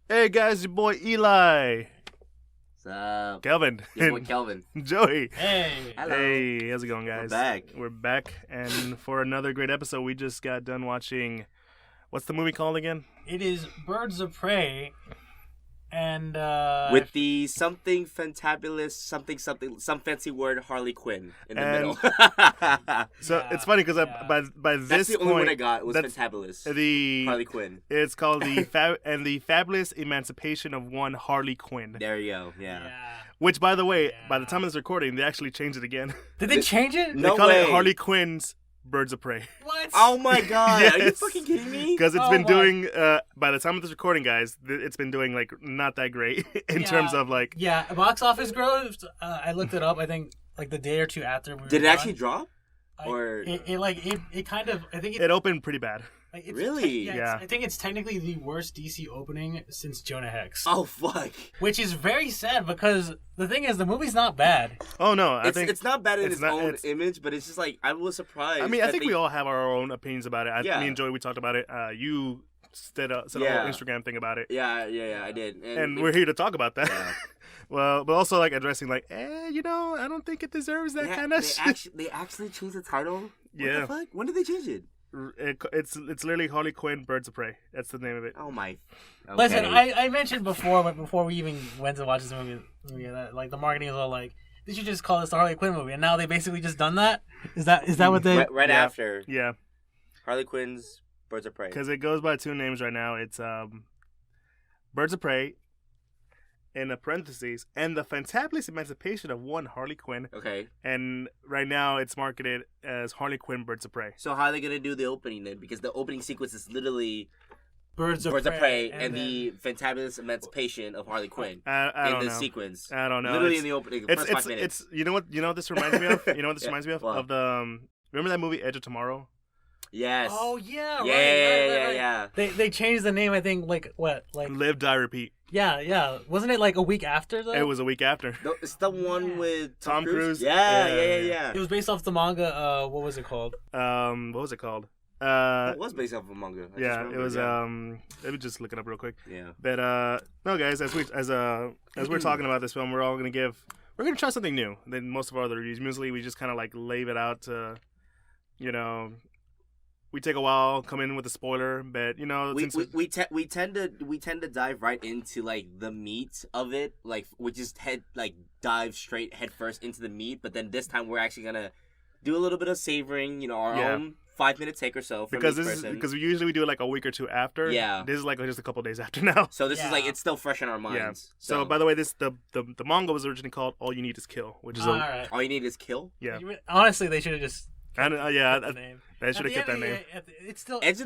Hey guys, your boy Eli, What's up? Kelvin, Your boy Kelvin. Joey. Hey. Hello. Hey, how's it going, guys? We're back. We're back, and for another great episode, we just got done watching. What's the movie called again? It is Birds of Prey, and With the something fantabulous, some fancy word Harley Quinn in the And- middle. So Yeah, it's funny because yeah. by That's this the only point, one I got was that's fantabulous. the Harley Quinn. it's called the Fabulous Emancipation of One Harley Quinn. There you go. Yeah. Which, by the way, Yeah. by the time of this recording, they actually changed it again. Did they change it? No they call way. it Harley Quinn's Birds of Prey. What? Oh my god! Are you Yes. fucking kidding me? Because it's Oh been my- doing, by the time of this recording, guys, it's been doing like not that great in Yeah. terms of like. Yeah, box office growth. I looked it up. I think like the day or two after we were Did it done, actually drop? Or it kind of I think It opened pretty bad. like, it's Really? Yeah. I think it's technically the worst DC opening since Jonah Hex, Oh fuck! which is very sad because the thing is the movie's not bad. Oh no, I think It's not bad in it's its not- own it's- image, but it's just like I was surprised. I mean, I that think they- we all have our own opinions about it. Yeah. Me and Joey, we talked about it. You said a Yeah. whole Instagram thing about it, Yeah, I did. and we're here to talk about that. Yeah. Well, but also like addressing like, I don't think it deserves that kind of shit. They actually changed the title. What Yeah. the fuck? When did they change it? It's literally Harley Quinn Birds of Prey. That's the name of it. Oh my. Okay. Listen, I mentioned before, but before we even went to watch this movie that like the marketing is all like, they should just call this the Harley Quinn movie, and now they basically just done that. Is that what they? right Yeah. after Yeah, Harley Quinn's Birds of Prey. because it goes by two names right now. It's Birds of Prey, in the parentheses, and the Fantabulous Emancipation of One Harley Quinn. Okay. And right now it's marketed as Harley Quinn Birds of Prey. So how are they gonna do the opening then? Because the opening sequence is literally Birds of Birds of Prey and and then- the fantabulous emancipation of Harley Quinn I in don't the know. sequence. I don't know. Literally It's- in the opening, It's first 5 minutes. it's you know what this reminds me of? You know what this Yeah. reminds me of? What? Of the remember that movie Edge of Tomorrow? Yes. Oh yeah, yeah, right. yeah. They changed the name. I think like Live, Die, Repeat. yeah. Wasn't it like a week after though? It was a week after. No, it's the one with Tom Cruise? Yeah. It was based off the manga. What was it called? What was it called? It was based off of a manga. I just Yeah, it remembered, was. yeah. Let me just look it up real quick. Yeah. But no, guys, as we're talking about this film, we're gonna try something new than most of our other reviews. Usually, we just kind of like lay it out to, we take a while, come in with a spoiler, but since we tend to dive right into like the meat of it, like we just dive straight head first into the meat. But then this time we're actually gonna do a little bit of savoring, our Yeah. own 5-minute take or so. From because each this is person. because we usually do it like a week or two after. Yeah. This is like just a couple days after now. So this is like Yeah. it's still fresh in our minds. Yeah. So by the way, the manga was originally called All You Need Is Kill, which is All right. all you need is kill. yeah. Honestly, they should have just And kept the I name. should have kept that name. It's still Edge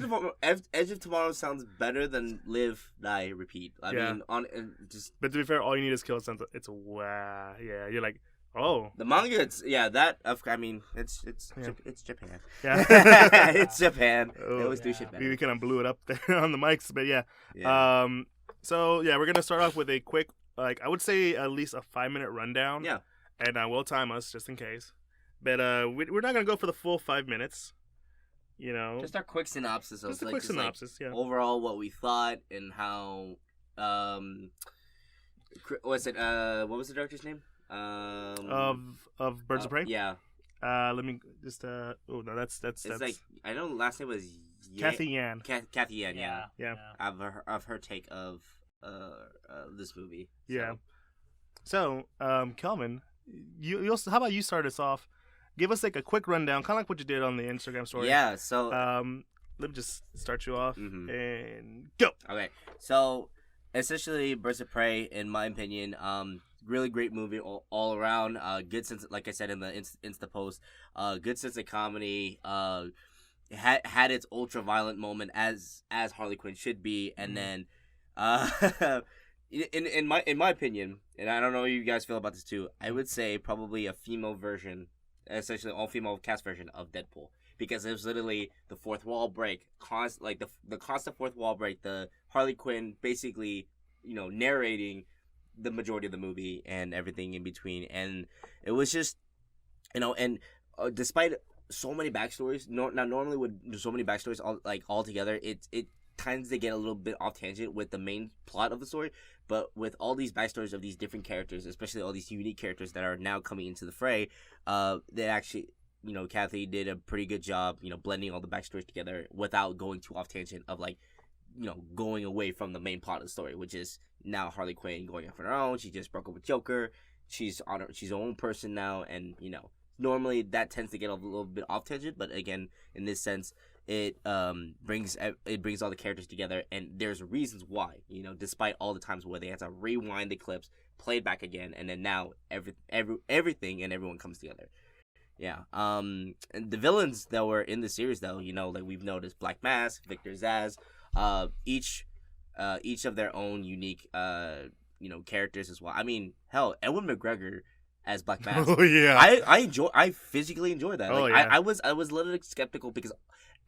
of Tomorrow sounds better than Live, Die, Repeat. I Yeah. mean, just But to be fair, All You Need Is Kill sounds it's a wow. Yeah, you're like, oh. the manga. It's it's Yeah. it's Japan. Yeah. It's Japan. Oh, They always do yeah. shit better. We kind of blew it up there on the mics, but yeah. Yeah. So yeah, we're gonna start off with a quick, like I would say at least a 5-minute rundown. Yeah. And we'll time us just in case. But we're not gonna go for the full 5 minutes. Just our quick synopsis of just a like quick just, like, synopsis. Yeah. overall what we thought and how what's it what was the director's name Of Birds of Prey. yeah, Let me just oh no, that's it's like I know the last name was Kathy Yan. Kathy Yan. Yeah, Yeah. of her take of this movie. So. Yeah. So, Kelvin, you how about you start us off? Give us like a quick rundown, kind of like what you did on the Instagram story. Yeah. So Let me just start you off Mhm. and go. okay. So essentially, Birds of Prey, in my opinion, really great movie all around. Good sense, like I said in the Insta post, good sense of comedy. Had its ultra violent moment as Harley Quinn should be, and then, in my opinion, and I don't know how you guys feel about this too. I would say probably a female version, essentially all female cast version of Deadpool. Because it was literally the fourth wall break, the constant fourth wall break. The Harley Quinn basically, narrating the majority of the movie and everything in between, and it was just, and despite so many backstories, normally with so many backstories all together, it tends to get a little bit off tangent with the main plot of the story. But with all these backstories of these different characters, especially all these unique characters that are now coming into the fray, they actually, Kathy did a pretty good job, blending all the backstories together without going too off tangent of like, going away from the main plot of the story, which is now Harley Quinn going off on her own. She just broke up with Joker. She's her own person now, and normally that tends to get a little bit off tangent, but again, in this sense, it brings all the characters together, and there's reasons why, despite all the times where they had to rewind the clips, play it back again, and then now everything and everyone comes together. Yeah. And the villains that were in the series, though, like we've noticed, Black Mask, Victor Zsasz, each of their own unique characters as well. I mean, hell, Ewan McGregor as Black Mask. Oh yeah. I physically enjoy that. Oh, Like, yeah. I was a little skeptical because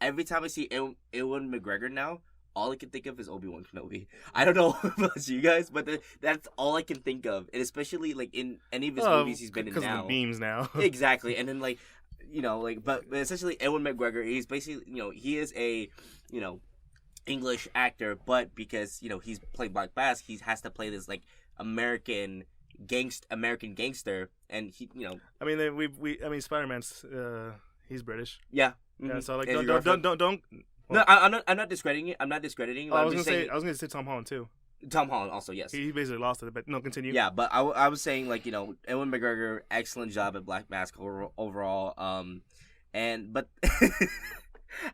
every time I see Ewan McGregor now, all I can think of is Obi-Wan Kenobi. I don't know about you guys, but that's all I can think of, and especially like in any of his movies he's been in because now. of the memes now. Exactly, and then but essentially Ewan McGregor, he's basically he is a English actor, but because he's playing Black Mask, he has to play this like American gangster, and he I mean, Spider-Man's he's British. yeah. Yeah, Mhm. so like Andrew don't. Garfield. Well, No, I'm not discrediting it. I'm not discrediting. oh, I I'm was just gonna saying say I was gonna say Tom Holland too. Tom Holland also, yes. He basically lost it, but no, continue. Yeah, but I was saying like Ewan McGregor, excellent job at Black Mask overall. But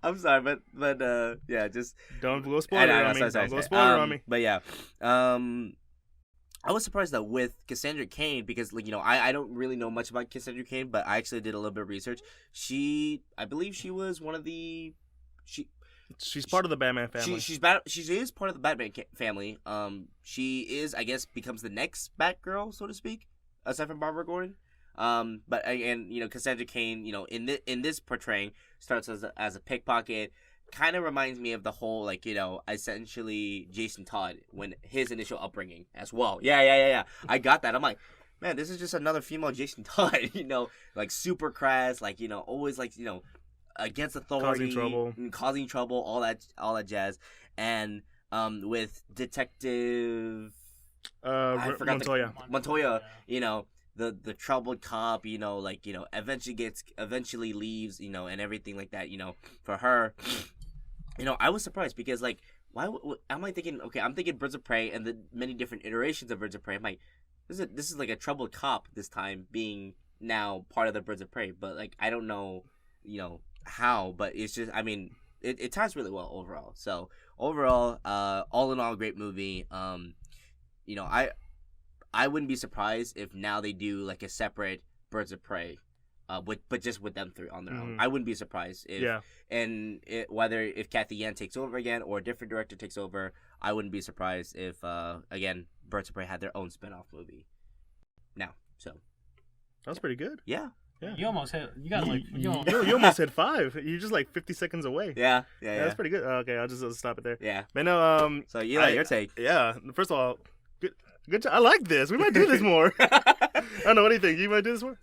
I'm sorry, but yeah, just Don't go spoiler on me. Don't go spoiler on me. But yeah, I was surprised that with Cassandra Cain, because I don't really know much about Cassandra Cain, but I actually did a little bit of research. I believe she was one of the She's part of the Batman family. She is part of the Batman family. She is, I guess, becomes the next Batgirl, so to speak, aside from Barbara Gordon. But again, Cassandra Cain, in this portraying, starts as a pickpocket. Kind of reminds me of the whole essentially Jason Todd when his initial upbringing as well. Yeah. I got that. I'm like, man, this is just another female Jason Todd. Like super crass, always against authority, causing trouble, all that jazz. And with Detective Montoya, the troubled cop, eventually leaves, and everything like that, for her, I was surprised because why am I thinking? Okay, I'm thinking Birds of Prey and the many different iterations of Birds of Prey. I'm like, this is like a troubled cop this time being now part of the Birds of Prey, but I don't know, how, but it's just, I mean, it ties really well overall. So overall, all in all, great movie. I wouldn't be surprised if now they do a separate Birds of Prey, but just with them three on their own. I wouldn't be surprised if whether if Kathy Yan takes over again or a different director takes over. I wouldn't be surprised if again Birds of Prey had their own spin-off movie. Now, so that was pretty good. Yeah. You almost hit. You got you almost hit 5. You're just 50 seconds away. Yeah. That's pretty good. Okay, I'll just stop it there. Yeah. But no, so your take. Yeah. First of all, good job. I like this. We might do this more. I don't know. What do you think? You might do this more?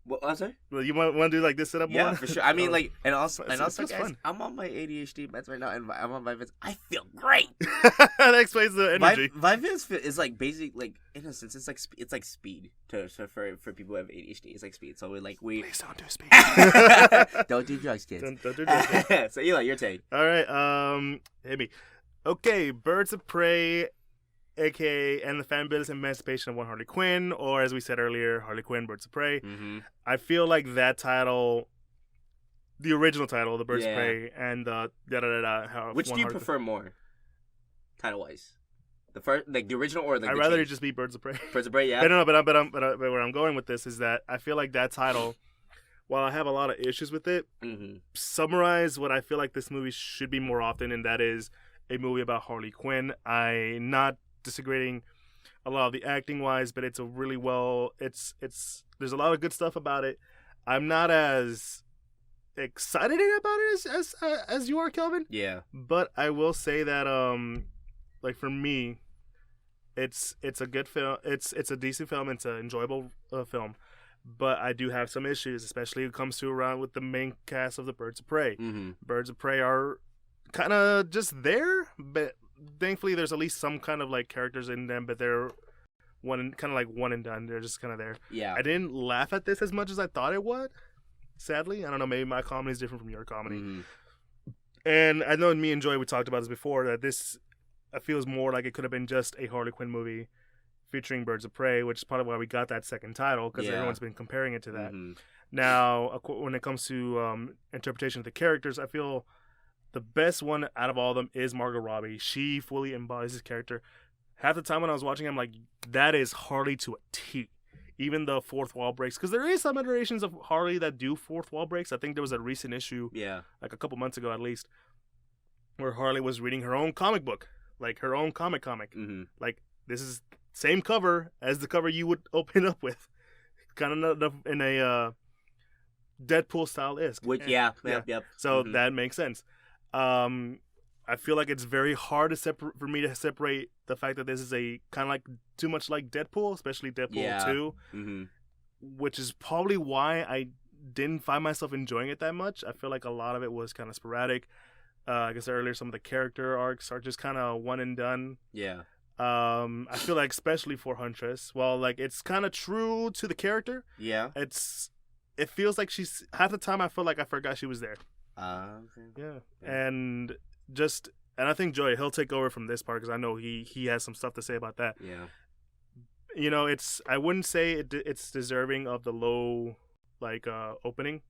What was it? Well, you might want to do this setup more? Yeah, for sure. I mean, and also, guys, fun. I'm on my ADHD meds right now, and I'm on Vyvanse. I feel great. That explains the energy. Vyvanse is basic, in a sense, it's like speed for people who have ADHD. It's like speed. So Please don't do speed. Don't do drugs, kids. Don't do drugs. So Eli, your take. All right. Hit me. Okay, Birds of Prey, aka and the Fabulous Emancipation of One Harley Quinn, or as we said earlier, Harley Quinn, Birds of Prey. Mm-hmm. I feel like that title, the original title, the Birds of Prey, and the Which do you prefer more, title wise? The first, the original, or I'd rather it just be Birds of Prey. Birds of Prey, yeah. But where I'm going with this is that I feel like that title, while I have a lot of issues with it, summarize what I feel like this movie should be more often, and that is a movie about Harley Quinn. I'm not disagreeing a lot of the acting wise, but it's a really it's there's a lot of good stuff about it. I'm not as excited about it as you are, Kelvin. Yeah. But I will say that for me, it's a good film. It's a decent film. It's an enjoyable film. But I do have some issues, especially when it comes to around with the main cast of the Birds of Prey. Mm-hmm. Birds of Prey are kind of just there. but thankfully there's at least some kind of like characters in them, but they're one and done. They're just kind of there. Yeah. I didn't laugh at this as much as I thought it would. Sadly, I don't know. Maybe my comedy is different from your comedy. Mm-hmm. And I know me and Joy, we talked about this before, that this feels more like it could have been just a Harley Quinn movie featuring Birds of Prey, which is part of why we got that second title, because everyone's been comparing it to that. Mm-hmm. Now, when it comes to interpretation of the characters, I feel the best one out of all of them is Margot Robbie. She fully embodies this character. Half the time when I was watching, I'm like, that is Harley to a T. Even the fourth wall breaks, because there is some iterations of Harley that do fourth wall breaks. I think there was a recent issue, like a couple months ago at least, where Harley was reading her own comic book, like her own comic. Mm-hmm. Like, this is same cover as the cover you would open up with, kind of in a Deadpool style isk. Yep. So that makes sense. I feel like it's very hard for me to separate the fact that this is a kind of like too much like Deadpool, especially Deadpool 2, which is probably why I didn't find myself enjoying it that much. I feel like a lot of it was kind of sporadic. Like I said earlier, some of the character arcs are just kind of one and done. Yeah. I feel like especially for Huntress, well, like it's kind of true to the character. Yeah. It feels like she's half the time I feel like I forgot she was there. Okay. Yeah. And I think Joy, he'll take over from this part because I know he has some stuff to say about that. Yeah. You know, I wouldn't say it's deserving of the low opening,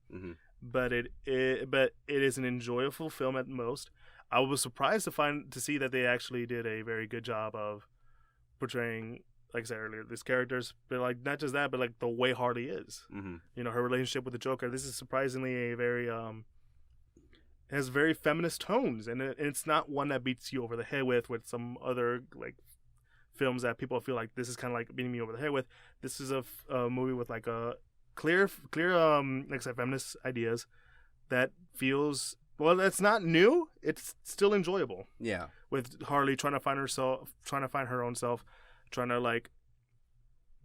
but it is an enjoyable film at most. I was surprised to see that they actually did a very good job of portraying, like I said earlier, these characters, but like not just that, but like the way Harley is. You know, her relationship with the Joker. This is surprisingly a very has very feminist tones, and it's not one that beats you over the head with some other like films that people feel like this is kind of like beating me over the head with. This is a movie with like a clear like I said, feminist ideas that feels, well, that's not new. It's still enjoyable. Yeah. With Harley trying to find herself, trying to find her own self, trying to like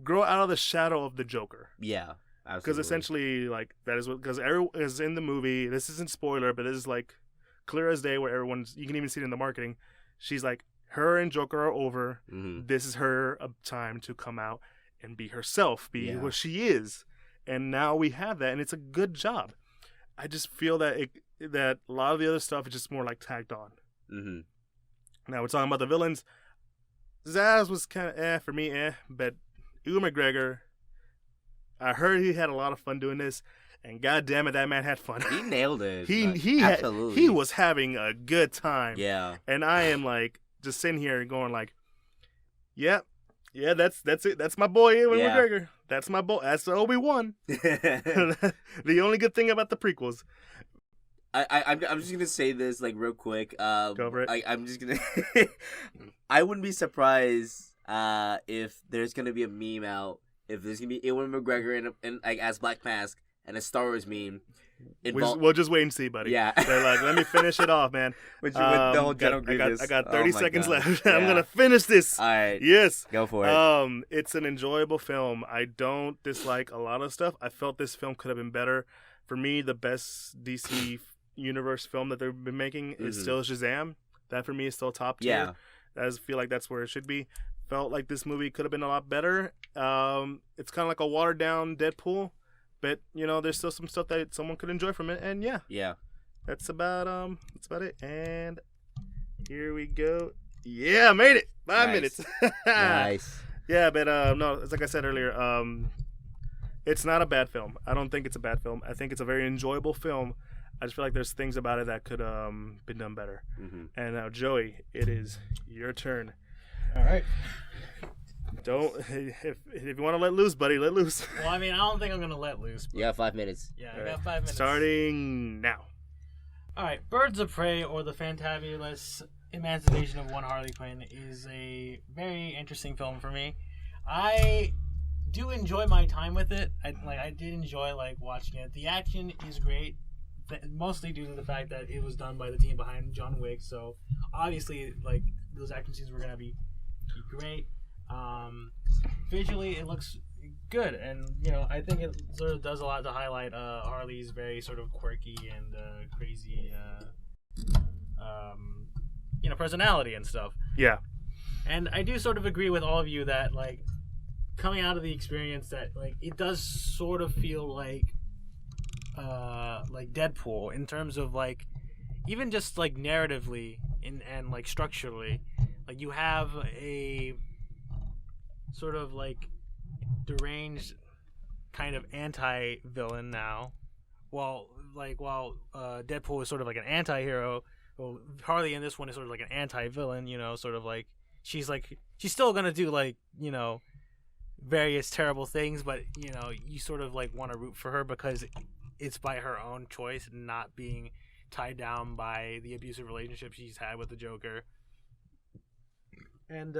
grow out of the shadow of the Joker. Yeah. Because essentially, like, that is what, because everyone is in the movie. This isn't spoiler, but this is like clear as day where you can even see it in the marketing. She's like, her and Joker are over. This is her time to come out and be herself, be what she is. And now we have that, and it's a good job. I just feel that that a lot of the other stuff is just more like tagged on. Now we're talking about the villains. Zaz was kind of for me, but Ewan McGregor, I heard he had a lot of fun doing this, and god damn it, that man had fun. He nailed it. He was having a good time. Yeah. And I am like just sitting here and going like, yep. Yeah, that's it. That's my boy Ewan McGregor. That's my boy. That's Obi-Wan. The only good thing about the prequels. I'm just gonna say this like real quick. Go for it. I'm just gonna. I wouldn't be surprised if there's gonna be a meme out. If there's gonna be Ewan McGregor in like as Black Mask and a Star Wars meme. We'll just wait and see, buddy. Yeah. They're like, let me finish it off, man. With the whole I got 30 seconds left. I'm gonna finish this. All right. Yes. Go for it. It's an enjoyable film. I don't dislike a lot of stuff. I felt this film could have been better. For me, the best DC universe film that they've been making is still Shazam. That for me is still top tier. I feel like that's where it should be. Felt like this movie could have been a lot better. It's kind of like a watered down Deadpool, but you know, there's still some stuff that someone could enjoy from it. And that's about it. And here we go. Yeah, I made it. 5 minutes. Nice. Yeah, but no, it's like I said earlier. It's not a bad film. I don't think it's a bad film. I think it's a very enjoyable film. I just feel like there's things about it that could been done better. And now, Joey, it is your turn. All right. If you want to let loose, buddy, let loose. Well, I mean, I don't think I'm gonna let loose. But... You got 5 minutes. Yeah, I got 5 minutes. Starting now. All right, Birds of Prey, or the Fantabulous Emancipation of One Harley Quinn, is a very interesting film for me. I do enjoy my time with it. I did enjoy watching it. The action is great, mostly due to the fact that it was done by the team behind John Wick. So obviously, those action scenes were gonna be great. Visually, it looks good, and I think it sort of does a lot to highlight Harley's very sort of quirky and crazy, personality and stuff. Yeah. And I do sort of agree with all of you that like coming out of the experience that like it does sort of feel like Deadpool in terms of like even just like narratively and like structurally, like you have a sort of like deranged kind of anti-villain now, while Deadpool is sort of like an anti-hero. Well, Harley in this one is sort of like an anti-villain, you know, sort of like she's still gonna do like, you know, various terrible things, but you know, you sort of like want to root for her because it's by her own choice, not being tied down by the abusive relationship she's had with the Joker. And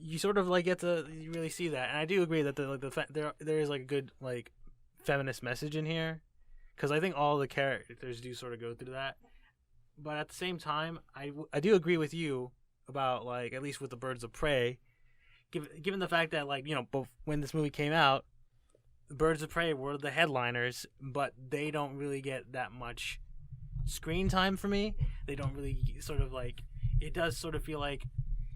you sort of like get to really see that, and I do agree that there is like a good like feminist message in here, because I think all the characters do sort of go through that. But at the same time, I do agree with you about like at least with the Birds of Prey, given the fact that like, you know, both when this movie came out, Birds of Prey were the headliners, but they don't really get that much screen time for me. They don't really sort of like, it does sort of feel like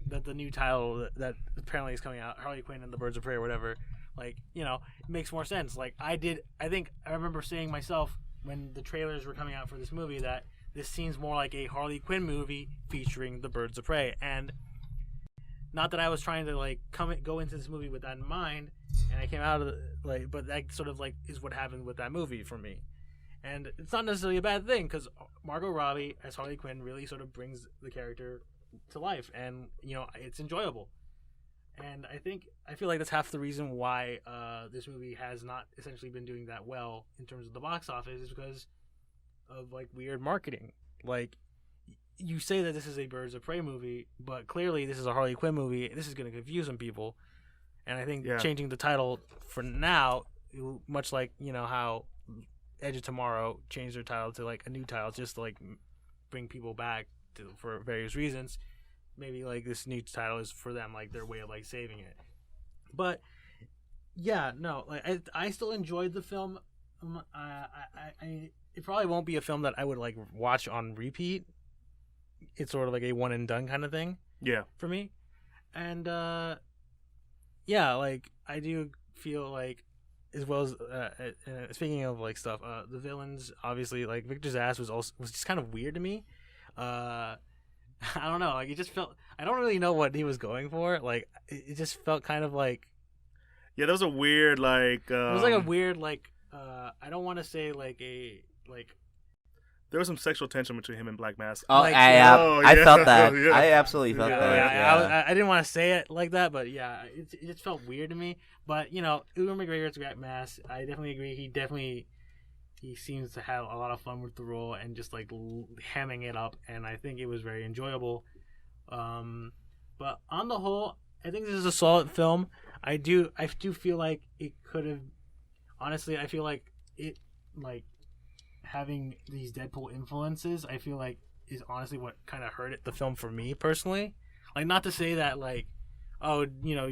that the new title that apparently is coming out, Harley Quinn and the Birds of Prey or whatever, like, you know, it makes more sense. Like I think I remember saying myself when the trailers were coming out for this movie that this seems more like a Harley Quinn movie featuring the Birds of Prey. And not that I was trying to like go into this movie with that in mind, and I came out of like, but that sort of like is what happened with that movie for me. And it's not necessarily a bad thing, because Margot Robbie as Harley Quinn really sort of brings the character to life, and you know, it's enjoyable. And I feel like that's half the reason why this movie has not essentially been doing that well in terms of the box office, is because of like weird marketing. Like, you say that this is a Birds of Prey movie, but clearly this is a Harley Quinn movie. This is going to confuse some people. And I think changing the title for now, much like, you know, how Edge of Tomorrow changed their title to like a new title just to like bring people back for various reasons, maybe like this new title is for them, like their way of like saving it. But yeah, no, like I still enjoyed the film. It probably won't be a film that I would like watch on repeat. It's sort of like a one and done kind of thing. Yeah. For me. And yeah, like I do feel like, as well as speaking of like stuff, the villains, obviously, like Victor Zsasz was just kind of weird to me. I don't know, like it just felt, I don't really know what he was going for. Like it just felt kind of like, yeah, that was a weird like it was like a weird like I don't want to say like a like, there was some sexual tension between him and Black Mask. Oh, like, I felt that. Yeah. I absolutely felt that. Yeah. I didn't want to say it like that, but yeah, it just felt weird to me. But you know, Ewan McGregor's Black Mask, I definitely agree. He seems to have a lot of fun with the role and just like hamming it up, and I think it was very enjoyable. But on the whole, I think this is a solid film. I do feel like it could have. Honestly, I feel like it like having these Deadpool influences, I feel like is honestly what kind of hurt the film for me personally. Like, not to say that like, oh, you know,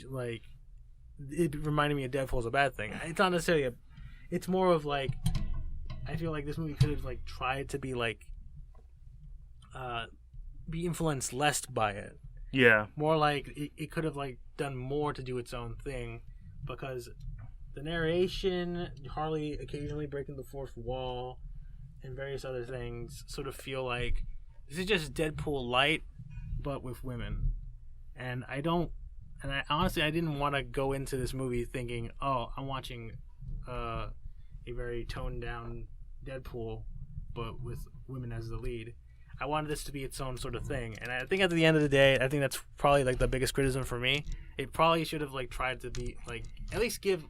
like it reminded me of Deadpool is a bad thing. It's not necessarily it's more of like, I feel like this movie could have like tried to be like be influenced less by it. Yeah. More like it could have like done more to do its own thing, because the narration, Harley occasionally breaking the fourth wall, and various other things sort of feel like this is just Deadpool light, but with women. And I honestly, I didn't want to go into this movie thinking, oh, I'm watching a very toned down Deadpool, but with women as the lead. I wanted this to be its own sort of thing. And I think at the end of the day, I think that's probably like the biggest criticism for me. It probably should have like tried to be like, at least give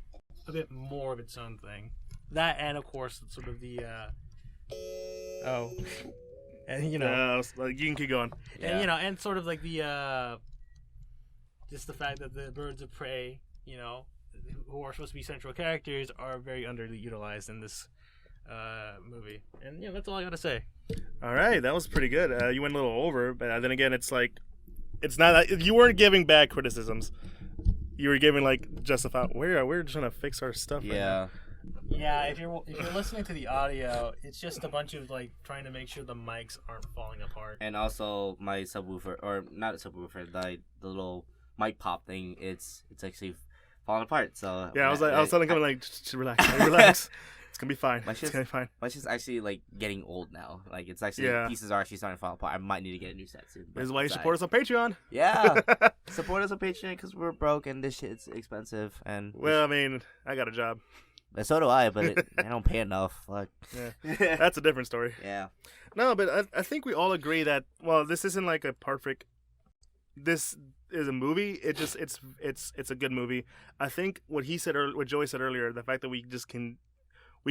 a bit more of its own thing. That, and of course sort of the and you know, like, you can keep going. And you know, and sort of like the just the fact that the Birds of Prey, you know, who are supposed to be central characters, are very underutilized in this movie. And yeah, that's all I gotta say. All right, that was pretty good. You went a little over, but then again, it's like, it's not, you weren't giving bad criticisms. You were giving like justified. We're trying to fix our stuff. Yeah. Right now. Yeah, if you're listening to the audio, it's just a bunch of like trying to make sure the mics aren't falling apart. And also my subwoofer, or not a subwoofer, the little mic pop thing, it's actually falling apart. So yeah, I was telling him like, just relax, relax. It's gonna be fine. It's gonna be fine. My shit's actually like getting old now. Like it's actually pieces are actually starting to fall apart. I might need to get a new set soon. This is why you support us on Patreon. Yeah, support us on Patreon because we're broke and this shit's expensive. And well, I mean, I got a job. So do I, but I don't pay enough. Like, yeah, that's a different story. Yeah. No, but I think we all agree that this isn't like a perfect. This is a movie. It's a good movie. I think what he said, what Joey said earlier, the fact that we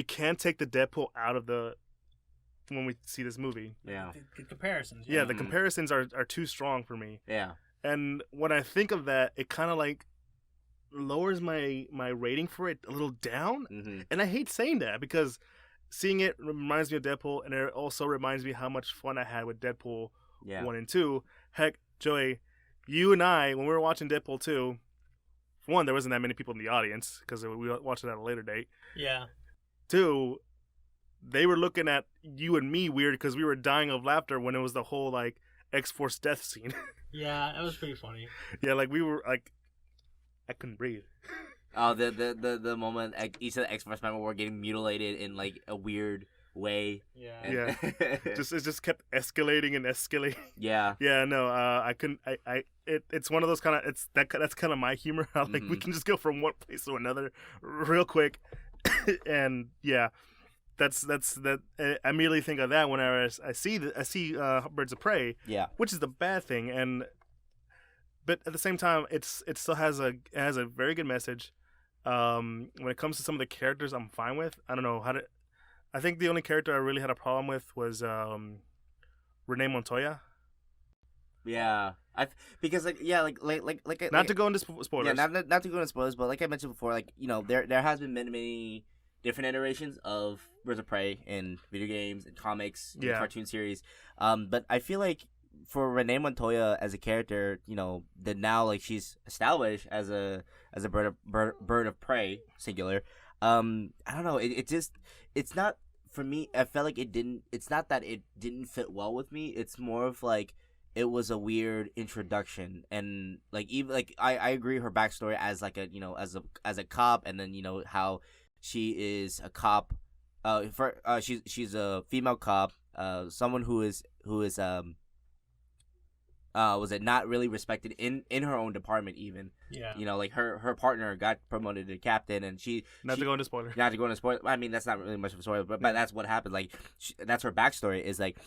can't take the Deadpool out of when we see this movie. Yeah. The comparisons. Yeah, the comparisons are too strong for me. Yeah. And when I think of that, it kind of like lowers my rating for it a little down. Mm-hmm. And I hate saying that because seeing it reminds me of Deadpool, and it also reminds me how much fun I had with Deadpool 1 and 2. Heck, Joey, you and I, when we were watching Deadpool 2, for one, there wasn't that many people in the audience because we watched it at a later date. Yeah. 2, they were looking at you and me weird because we were dying of laughter when it was the whole like X-Force death scene. Yeah, that was pretty funny. Yeah, like we were like, I couldn't breathe. Oh, the moment each of the X-Force members were getting mutilated in like a weird way. Yeah. Yeah. It just kept escalating and escalating. Yeah. Yeah. No. I couldn't. It's one of those kind of. That's kind of my humor. Like we can just go from one place to another real quick, and yeah, that's that. I immediately think of that whenever I see Birds of Prey. Yeah. Which is the bad thing, but at the same time, it still has a very good message. When it comes to some of the characters, I'm fine with. I don't know how to. I think the only character I really had a problem with was Renee Montoya. Yeah, because like not to go into spoilers. Yeah, not to go into spoilers, but like I mentioned before, like there has been many different iterations of Birds of Prey in video games and comics, and cartoon series. But I feel like for Renee Montoya as a character, that now like she's established as a bird of prey, singular. I don't know. It's not for me. I felt like it's not that it didn't fit well with me. It's more of like it was a weird introduction, and like even like I agree her backstory as like a as a cop, and then how she is a cop. She's a female cop. Someone who is was it not really respected in her own department even. Yeah. Like her partner got promoted to captain, and Not to go into spoiler. I mean, that's not really much of a story, but that's what happened. Like that's her backstory is like,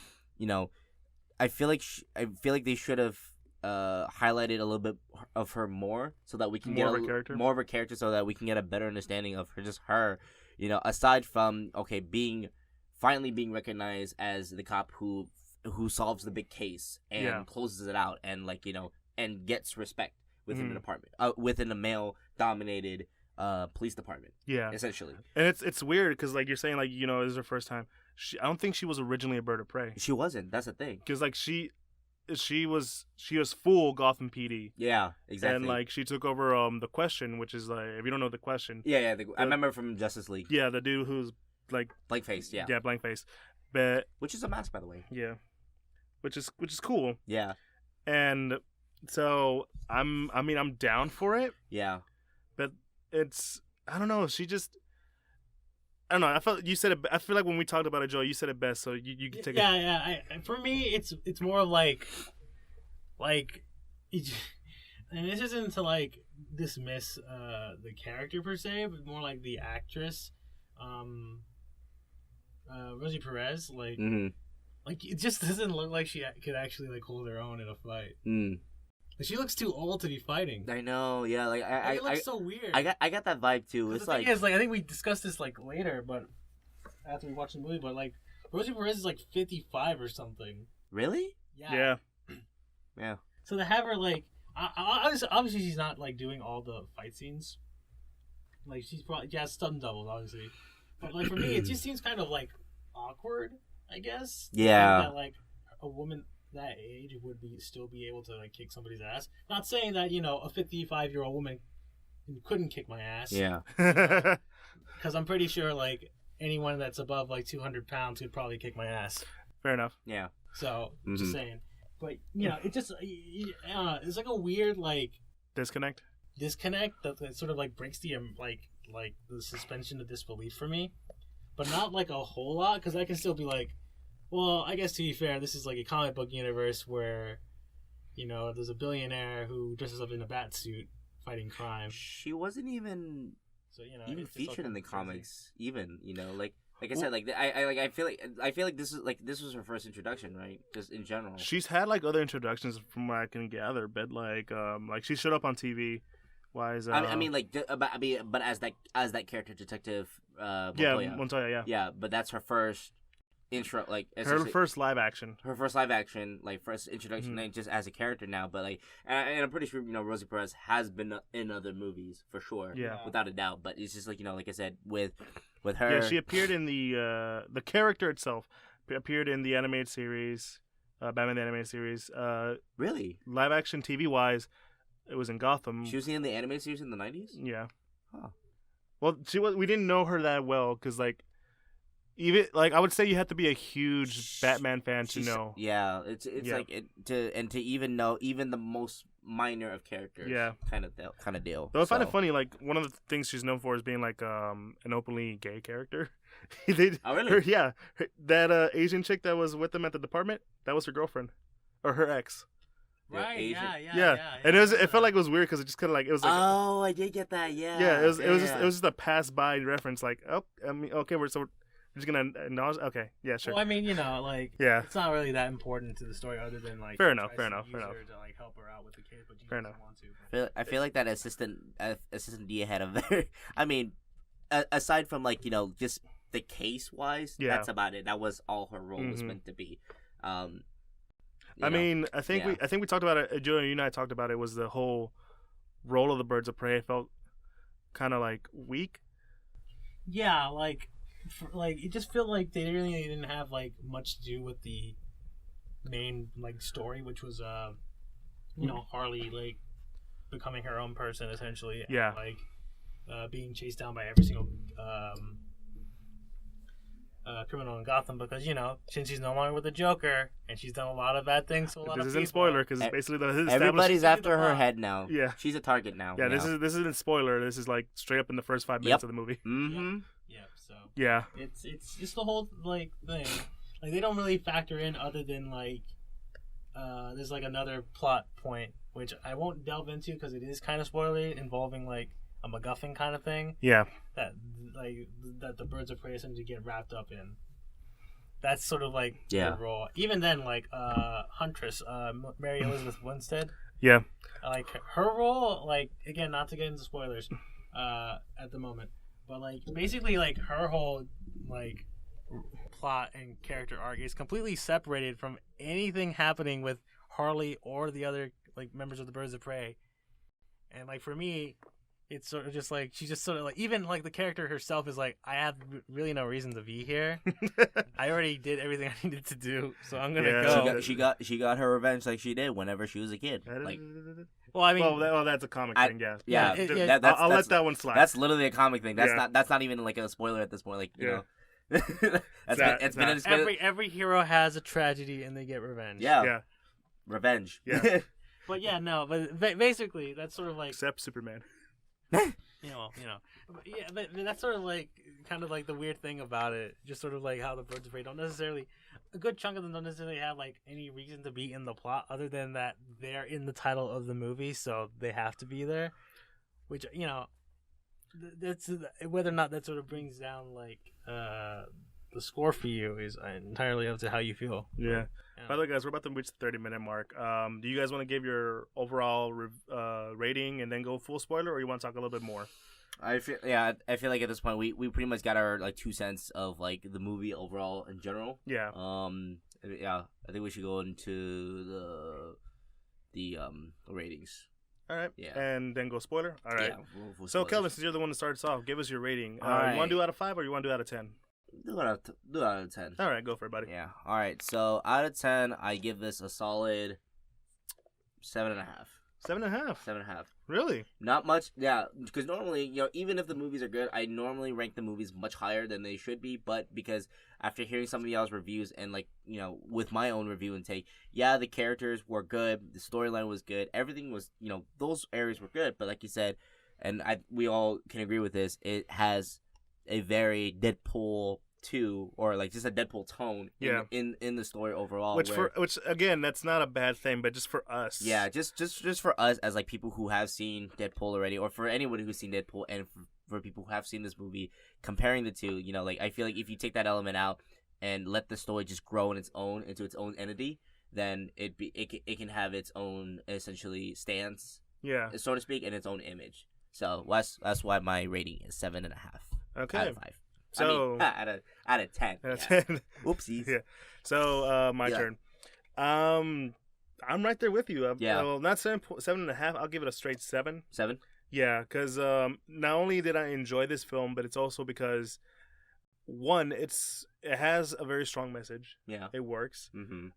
I feel like they should have highlighted a little bit of her more so that we can more get more of her character so that we can get a better understanding of her, aside from finally being recognized as the cop who solves the big case and closes it out and and gets respect within the department, within a male dominated police department. Yeah, essentially. And it's weird because like you're saying like this is her first time. I don't think she was originally a bird of prey. She wasn't. That's the thing. Because like she was full Gotham PD. Yeah, exactly. And like she took over the Question, which is like if you don't know the Question. Yeah. I remember from Justice League. Yeah, the dude who's like blank face. Yeah. Yeah, blank face. But which is a mask, by the way. Yeah. Which is cool. Yeah. And so I'm down for it. Yeah. But I don't know, I don't know. I feel like when we talked about it, Joe, you said it best, so you can take it. Yeah. For me, it's more like, and this isn't to like dismiss the character per se, but more like the actress, Rosie Perez, like. Mm-hmm. Like, it just doesn't look like she could actually, like, hold her own in a fight. She looks too old to be fighting. I know, yeah. Like, it looks so weird. I got that vibe, too. It's the thing is, like, I think we discussed this, like, later, but after we watched the movie, but, like, Rosie Perez is, like, 55 or something. Really? Yeah. Yeah. So to have her, like, obviously she's not, like, doing all the fight scenes. Like, she has stunt doubles, obviously. But, like, for me, it just seems kind of, like, awkward. I guess. Yeah. That like a woman that age would still be able to like kick somebody's ass. Not saying that a 55-year-old woman couldn't kick my ass. Yeah. Because I'm pretty sure like anyone that's above like 200 pounds could probably kick my ass. Fair enough. Yeah. So just saying, but it just it's like a weird like disconnect that sort of like breaks the like the suspension of disbelief for me, but not like a whole lot because I can still be like, well, I guess to be fair, this is like a comic book universe where there's a billionaire who dresses up in a bat suit fighting crime. She wasn't even even featured in the comics. Even like I said, like I feel like this was her first introduction, right? Just in general. She's had like other introductions from what I can gather, but like she showed up on TV. But as that character, Detective Montoya, yeah, but that's her first intro, like her first live action, like first introduction, like, just as a character now. But like, and I'm pretty sure Rosie Perez has been in other movies for sure, without a doubt. But it's just like like I said with her, yeah, she appeared in the character itself appeared in the animated series, Batman the animated series. Really, live action TV wise, it was in Gotham. She was in the animated series in the 90s. Yeah. Huh. Well, we didn't know her that well because like. Even like I would say, you have to be a huge Batman fan to know. Yeah, it's like to even know even the most minor of characters. Yeah, kind of deal. Though I find it funny, like one of the things she's known for is being like an openly gay character. Oh really? That Asian chick that was with them at the department, that was her girlfriend, or her ex. Right. Yeah. And it felt like it was weird because it just kind of like it was like. Oh, I did get that. Yeah. Yeah. It was just a pass by reference. Like, oh, I mean, okay, we're just gonna acknowledge. Okay, yeah, sure. Well, I mean, like, yeah, it's not really that important to the story, other than like, fair enough. To like help her out with the kid, but you fair enough. Want to. I feel like that assistant D had a very. I mean, aside from like just the case wise, that's about it. That was all her role was meant to be. I mean, I think we talked about it. Joe, you and I talked about it. Was the whole role of the Birds of Prey felt kind of like weak? Yeah, like it just felt like they really didn't have like much to do with the main like story, which was Harley like becoming her own person essentially. Yeah. And, like being chased down by every single criminal in Gotham because since she's no longer with the Joker and she's done a lot of bad things to a lot of people. This isn't spoiler because it's basically everybody's after her head now. Yeah, she's a target now. Yeah, this isn't spoiler. This is like straight up in the first 5 minutes of the movie. Mm-hmm. Yep. So yeah, it's just the whole like thing. Like they don't really factor in other than like there's like another plot point which I won't delve into because it is kind of spoilery involving like a MacGuffin kind of thing. Yeah. That the Birds of Prey essentially get wrapped up in. That's sort of like the role. Even then, like Huntress, Mary Elizabeth Winstead. Yeah. Like her role, like again, not to get into spoilers, at the moment, but like basically, like her whole like plot and character arc is completely separated from anything happening with Harley or the other like members of the Birds of Prey. And like for me, it's sort of just like she's just sort of like even like the character herself is like I have really no reason to be here. I already did everything I needed to do, so I'm gonna go. She got her revenge like she did whenever she was a kid. Like, well, I mean, that's a comic thing, yeah. Yeah, I'll let that one slide. That's literally a comic thing. That's not even like a spoiler at this point. Like you know, every hero has a tragedy and they get revenge. Yeah. Revenge. Yeah. But yeah, no, but basically that's sort of like except Superman. But that's sort of like kind of like the weird thing about it. Just sort of like how the Birds of Prey don't necessarily, a good chunk of them don't necessarily have like any reason to be in the plot other than that they're in the title of the movie, so they have to be there. Which that's whether or not that sort of brings down like the score for you is entirely up to how you feel. Yeah. By the way, guys, we're about to reach the 30-minute mark. Do you guys want to give your overall rating and then go full spoiler, or you want to talk a little bit more? I feel like at this point we pretty much got our like 2 cents of like the movie overall in general. Yeah. I think we should go into the ratings. All right. Yeah. And then go spoiler. All right. Yeah, so Kelvin, since you're the one that starts off, give us your rating. You right. want to do out of 5 or you want to do out of 10? Do out of 10. All right, go for it, buddy. Yeah. All right. So out of 10, I give this a solid 7.5. 7.5. 7.5. Really? Not much, yeah. Because normally, even if the movies are good, I normally rank the movies much higher than they should be. But because after hearing some of y'all's reviews and with my own review and take, yeah, the characters were good, the storyline was good, everything was, those areas were good. But like you said, and we all can agree with this, it has a very Deadpool 2 or like just a Deadpool tone in the story overall. Which again, that's not a bad thing, but just for us. Yeah, just for us as like people who have seen Deadpool already, or for anyone who's seen Deadpool, and for people who have seen this movie, comparing the two, I feel like if you take that element out and let the story just grow into its own entity, then it can have its own essentially stance, so to speak, and its own image. So that's why my rating is 7.5. Okay. Out of 5. So out of 10. Out of 10. Oopsies. Yeah. So my turn. I'm right there with you. Well, not 7.5. I'll give it a straight 7. 7. Yeah, because not only did I enjoy this film, but it's also because one, it has a very strong message. Yeah, it works. Mm-hmm.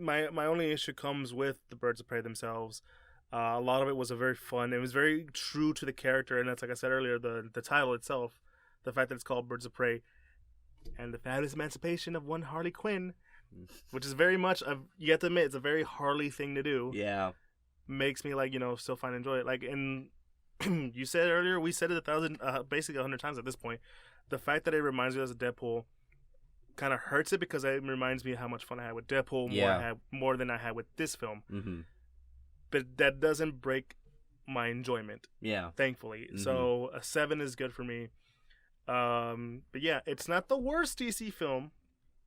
My only issue comes with the Birds of Prey themselves. A lot of it was it was very true to the character, and that's, like I said earlier, the title itself, the fact that it's called Birds of Prey, and the fabulous emancipation of one Harley Quinn, which is very much you have to admit, it's a very Harley thing to do. Yeah, makes me still find and enjoy it. Like, and you said earlier, we said it basically 100 times at this point. The fact that it reminds me of Deadpool kind of hurts it, because it reminds me of how much fun I had with Deadpool, more than I had with this film. Mm-hmm. But that doesn't break my enjoyment. Yeah, thankfully. Mm-hmm. So a 7 is good for me. But yeah, it's not the worst DC film,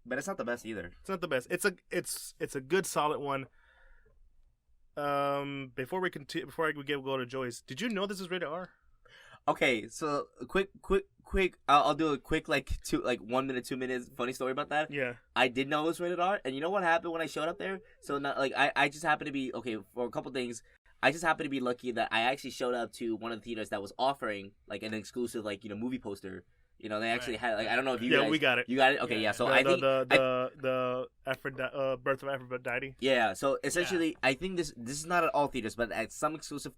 but it's not the best either. It's not the best. It's a good solid one. Before we go to Joyce, did you know this is rated R? Okay, so quick. I'll do a quick 1 minute, 2 minutes funny story about that. Yeah, I did know it was rated R, and you know what happened when I showed up there? So not I just happened to be for a couple things. I just happened to be lucky that I actually showed up to one of the theaters that was offering an exclusive movie poster. They actually had I don't know if you guys... we got it. You got it? Okay, yeah. So I think the Birth of Aphrodite. Yeah. So essentially, I think this is not at all theaters, but at some exclusive,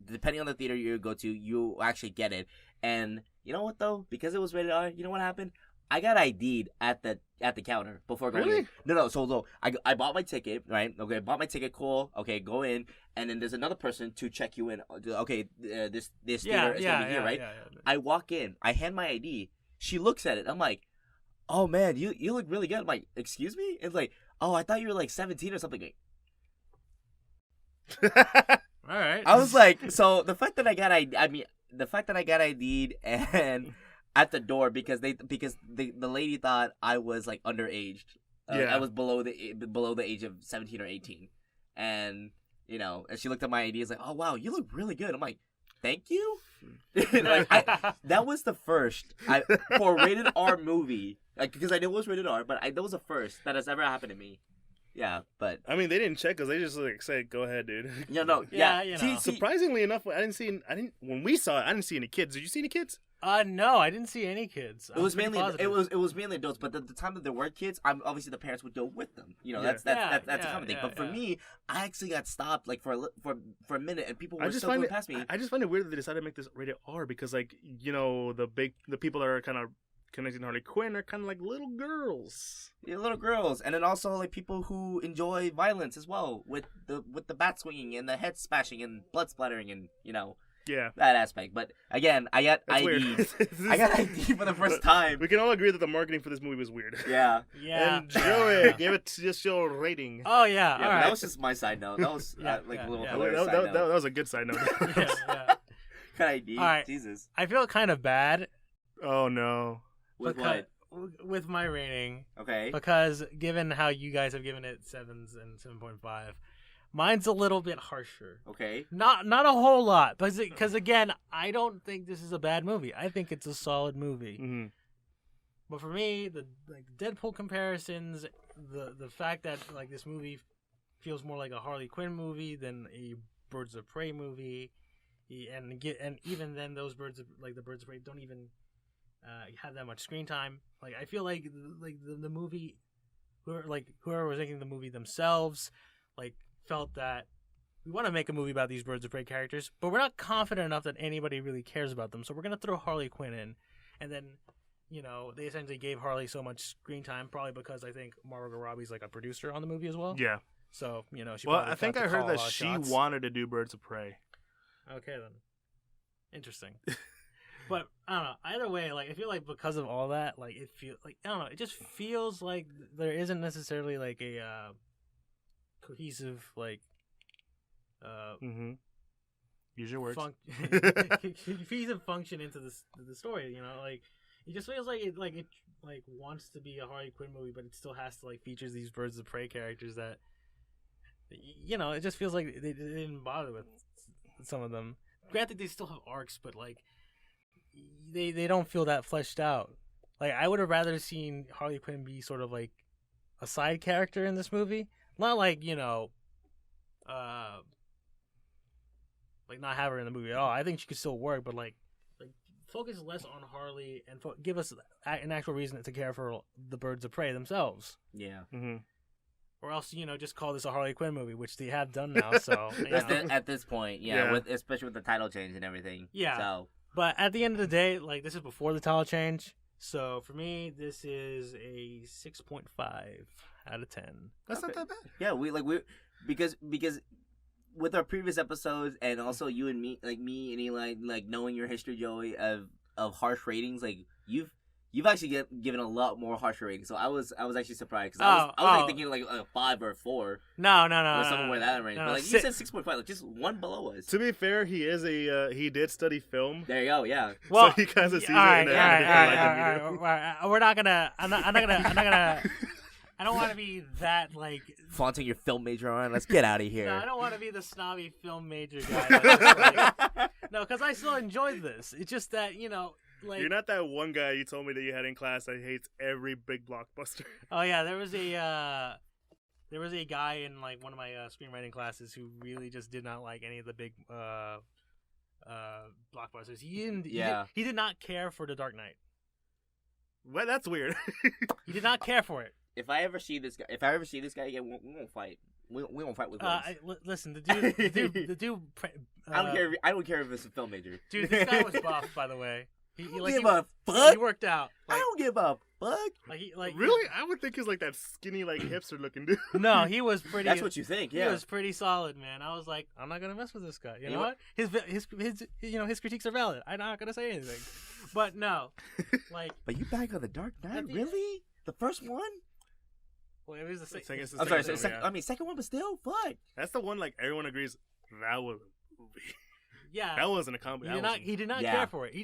depending on the theater you go to, you actually get it. And you know what though? Because it was rated R, you know what happened? I got ID'd at the counter before going in. No. So I bought my ticket, right? Okay, bought my ticket. Cool. Okay, go in, and then there's another person to check you in. Okay, this theater is gonna be here, right? Yeah. I walk in. I hand my ID. She looks at it. I'm like, oh man, you look really good. I'm like, excuse me? It's like, oh, I thought you were 17 or something. All right. I was like, so the fact that I got ID'd and at the door because the lady thought I was underaged. I was below the age of 17 or 18, and and she looked at my ID. Is like, oh wow, you look really good. I'm like, thank you. That was the first for a rated R movie, because I knew it was rated R, but that was the first that has ever happened to me. Yeah, but I mean, they didn't check us. They just said, "Go ahead, dude." Yeah. Surprisingly enough, when we saw it, I didn't see any kids. Did you see any kids? No, I didn't see any kids. It was mainly adults, but the time that there were kids, obviously the parents would go with them. That's a common thing. But for me, I actually got stopped for a minute, and people were still going past me. I just find it weird that they decided to make this rated R, because the people that are kind of connecting to Harley Quinn are kind of like little girls. Yeah, little girls, and then also people who enjoy violence as well, with the bat swinging and the head smashing and blood splattering and that aspect. But again, I got ID. I got ID for the first time. We can all agree that the marketing for this movie was weird. Yeah. And Joey gave it just your rating. Oh yeah. All right. That was just my side note. That was a little hilarious side note. That was a good side note. Got ID. All right. Jesus. I feel kind of bad. Oh no. With what? With my rating. Okay. Because given how you guys have given it 7s and 7.5, mine's a little bit harsher. Okay. Not a whole lot, because again, I don't think this is a bad movie. I think it's a solid movie. Mm-hmm. But for me, the Deadpool comparisons, the fact that this movie feels more like a Harley Quinn movie than a Birds of Prey movie, and even then those Birds of Prey don't even have that much screen time. I feel like the movie, whoever was making the movie themselves, felt that we want to make a movie about these Birds of Prey characters, but we're not confident enough that anybody really cares about them. So we're gonna throw Harley Quinn in, and then they essentially gave Harley so much screen time, probably because I think Margot Robbie's like a producer on the movie as well. Yeah. So she. Well, I think I heard that she wanted to do Birds of Prey. Okay then, interesting. But I don't know. Either way, like I feel like because of all that, like it feels like I don't know. It just feels like there isn't necessarily like a cohesive like. Use your words. Cohesive function into the story. Like it just feels like it wants to be a Harley Quinn movie, but it still has to like features these Birds of Prey characters that. It just feels like they didn't bother with some of them. Granted, they still have arcs, but like they don't feel that fleshed out. Like I would have rather seen Harley Quinn be sort of like a side character in this movie, not like like not have her in the movie at all. I think she could still work, but like focus less on Harley and give us an actual reason to care for the Birds of Prey themselves. Yeah. Mm-hmm. Or else, just call this a Harley Quinn movie, which they have done now. So at this point, especially with the title change and everything. Yeah. So, but at the end of the day, like this is before the title change. So for me, this is a 6.5 out of 10. That's not that bad. Yeah, because with our previous episodes and also you and me, like me and Eli, like knowing your history, Joey, of harsh ratings, like You've actually given a lot more harsher ratings, so I was actually surprised because I was like thinking like a 5 or a 4. No. Or somewhere that range. But like you said 6.5, like just one below us. To be fair, he did study film. There you go, yeah. Well, so he kind of sees it in a different light. We're not gonna. I'm not gonna. I don't want to be that like flaunting your film major on. Let's get out of here. No, I don't want to be the snobby film major guy. No, because I still enjoyed this. It's just that Like, you're not that one guy you told me that you had in class that hates every big blockbuster. Oh yeah, there was a guy in like one of my screenwriting classes who really just did not like any of the big blockbusters. He did not care for The Dark Knight. Well, that's weird. He did not care for it. If I ever see this guy again, we won't fight. We won't fight with words. Listen, the dude. I don't care if it's a film major. Dude, this guy was buff, by the way. He give a fuck. He worked out. I don't give a fuck. Really? I would think he's like that skinny, like hipster looking dude. No, he was pretty. That's what you think. Yeah, he was pretty solid, man. I was like, I'm not gonna mess with this guy. You know what? His critiques are valid. I'm not gonna say anything. But no, like. But you back on The Dark Knight, really? The first one? Well, it was the second. I'm sorry. Second one, but still, fuck. That's the one. Like everyone agrees that was a movie. Yeah, that wasn't a comedy. He did not care for it.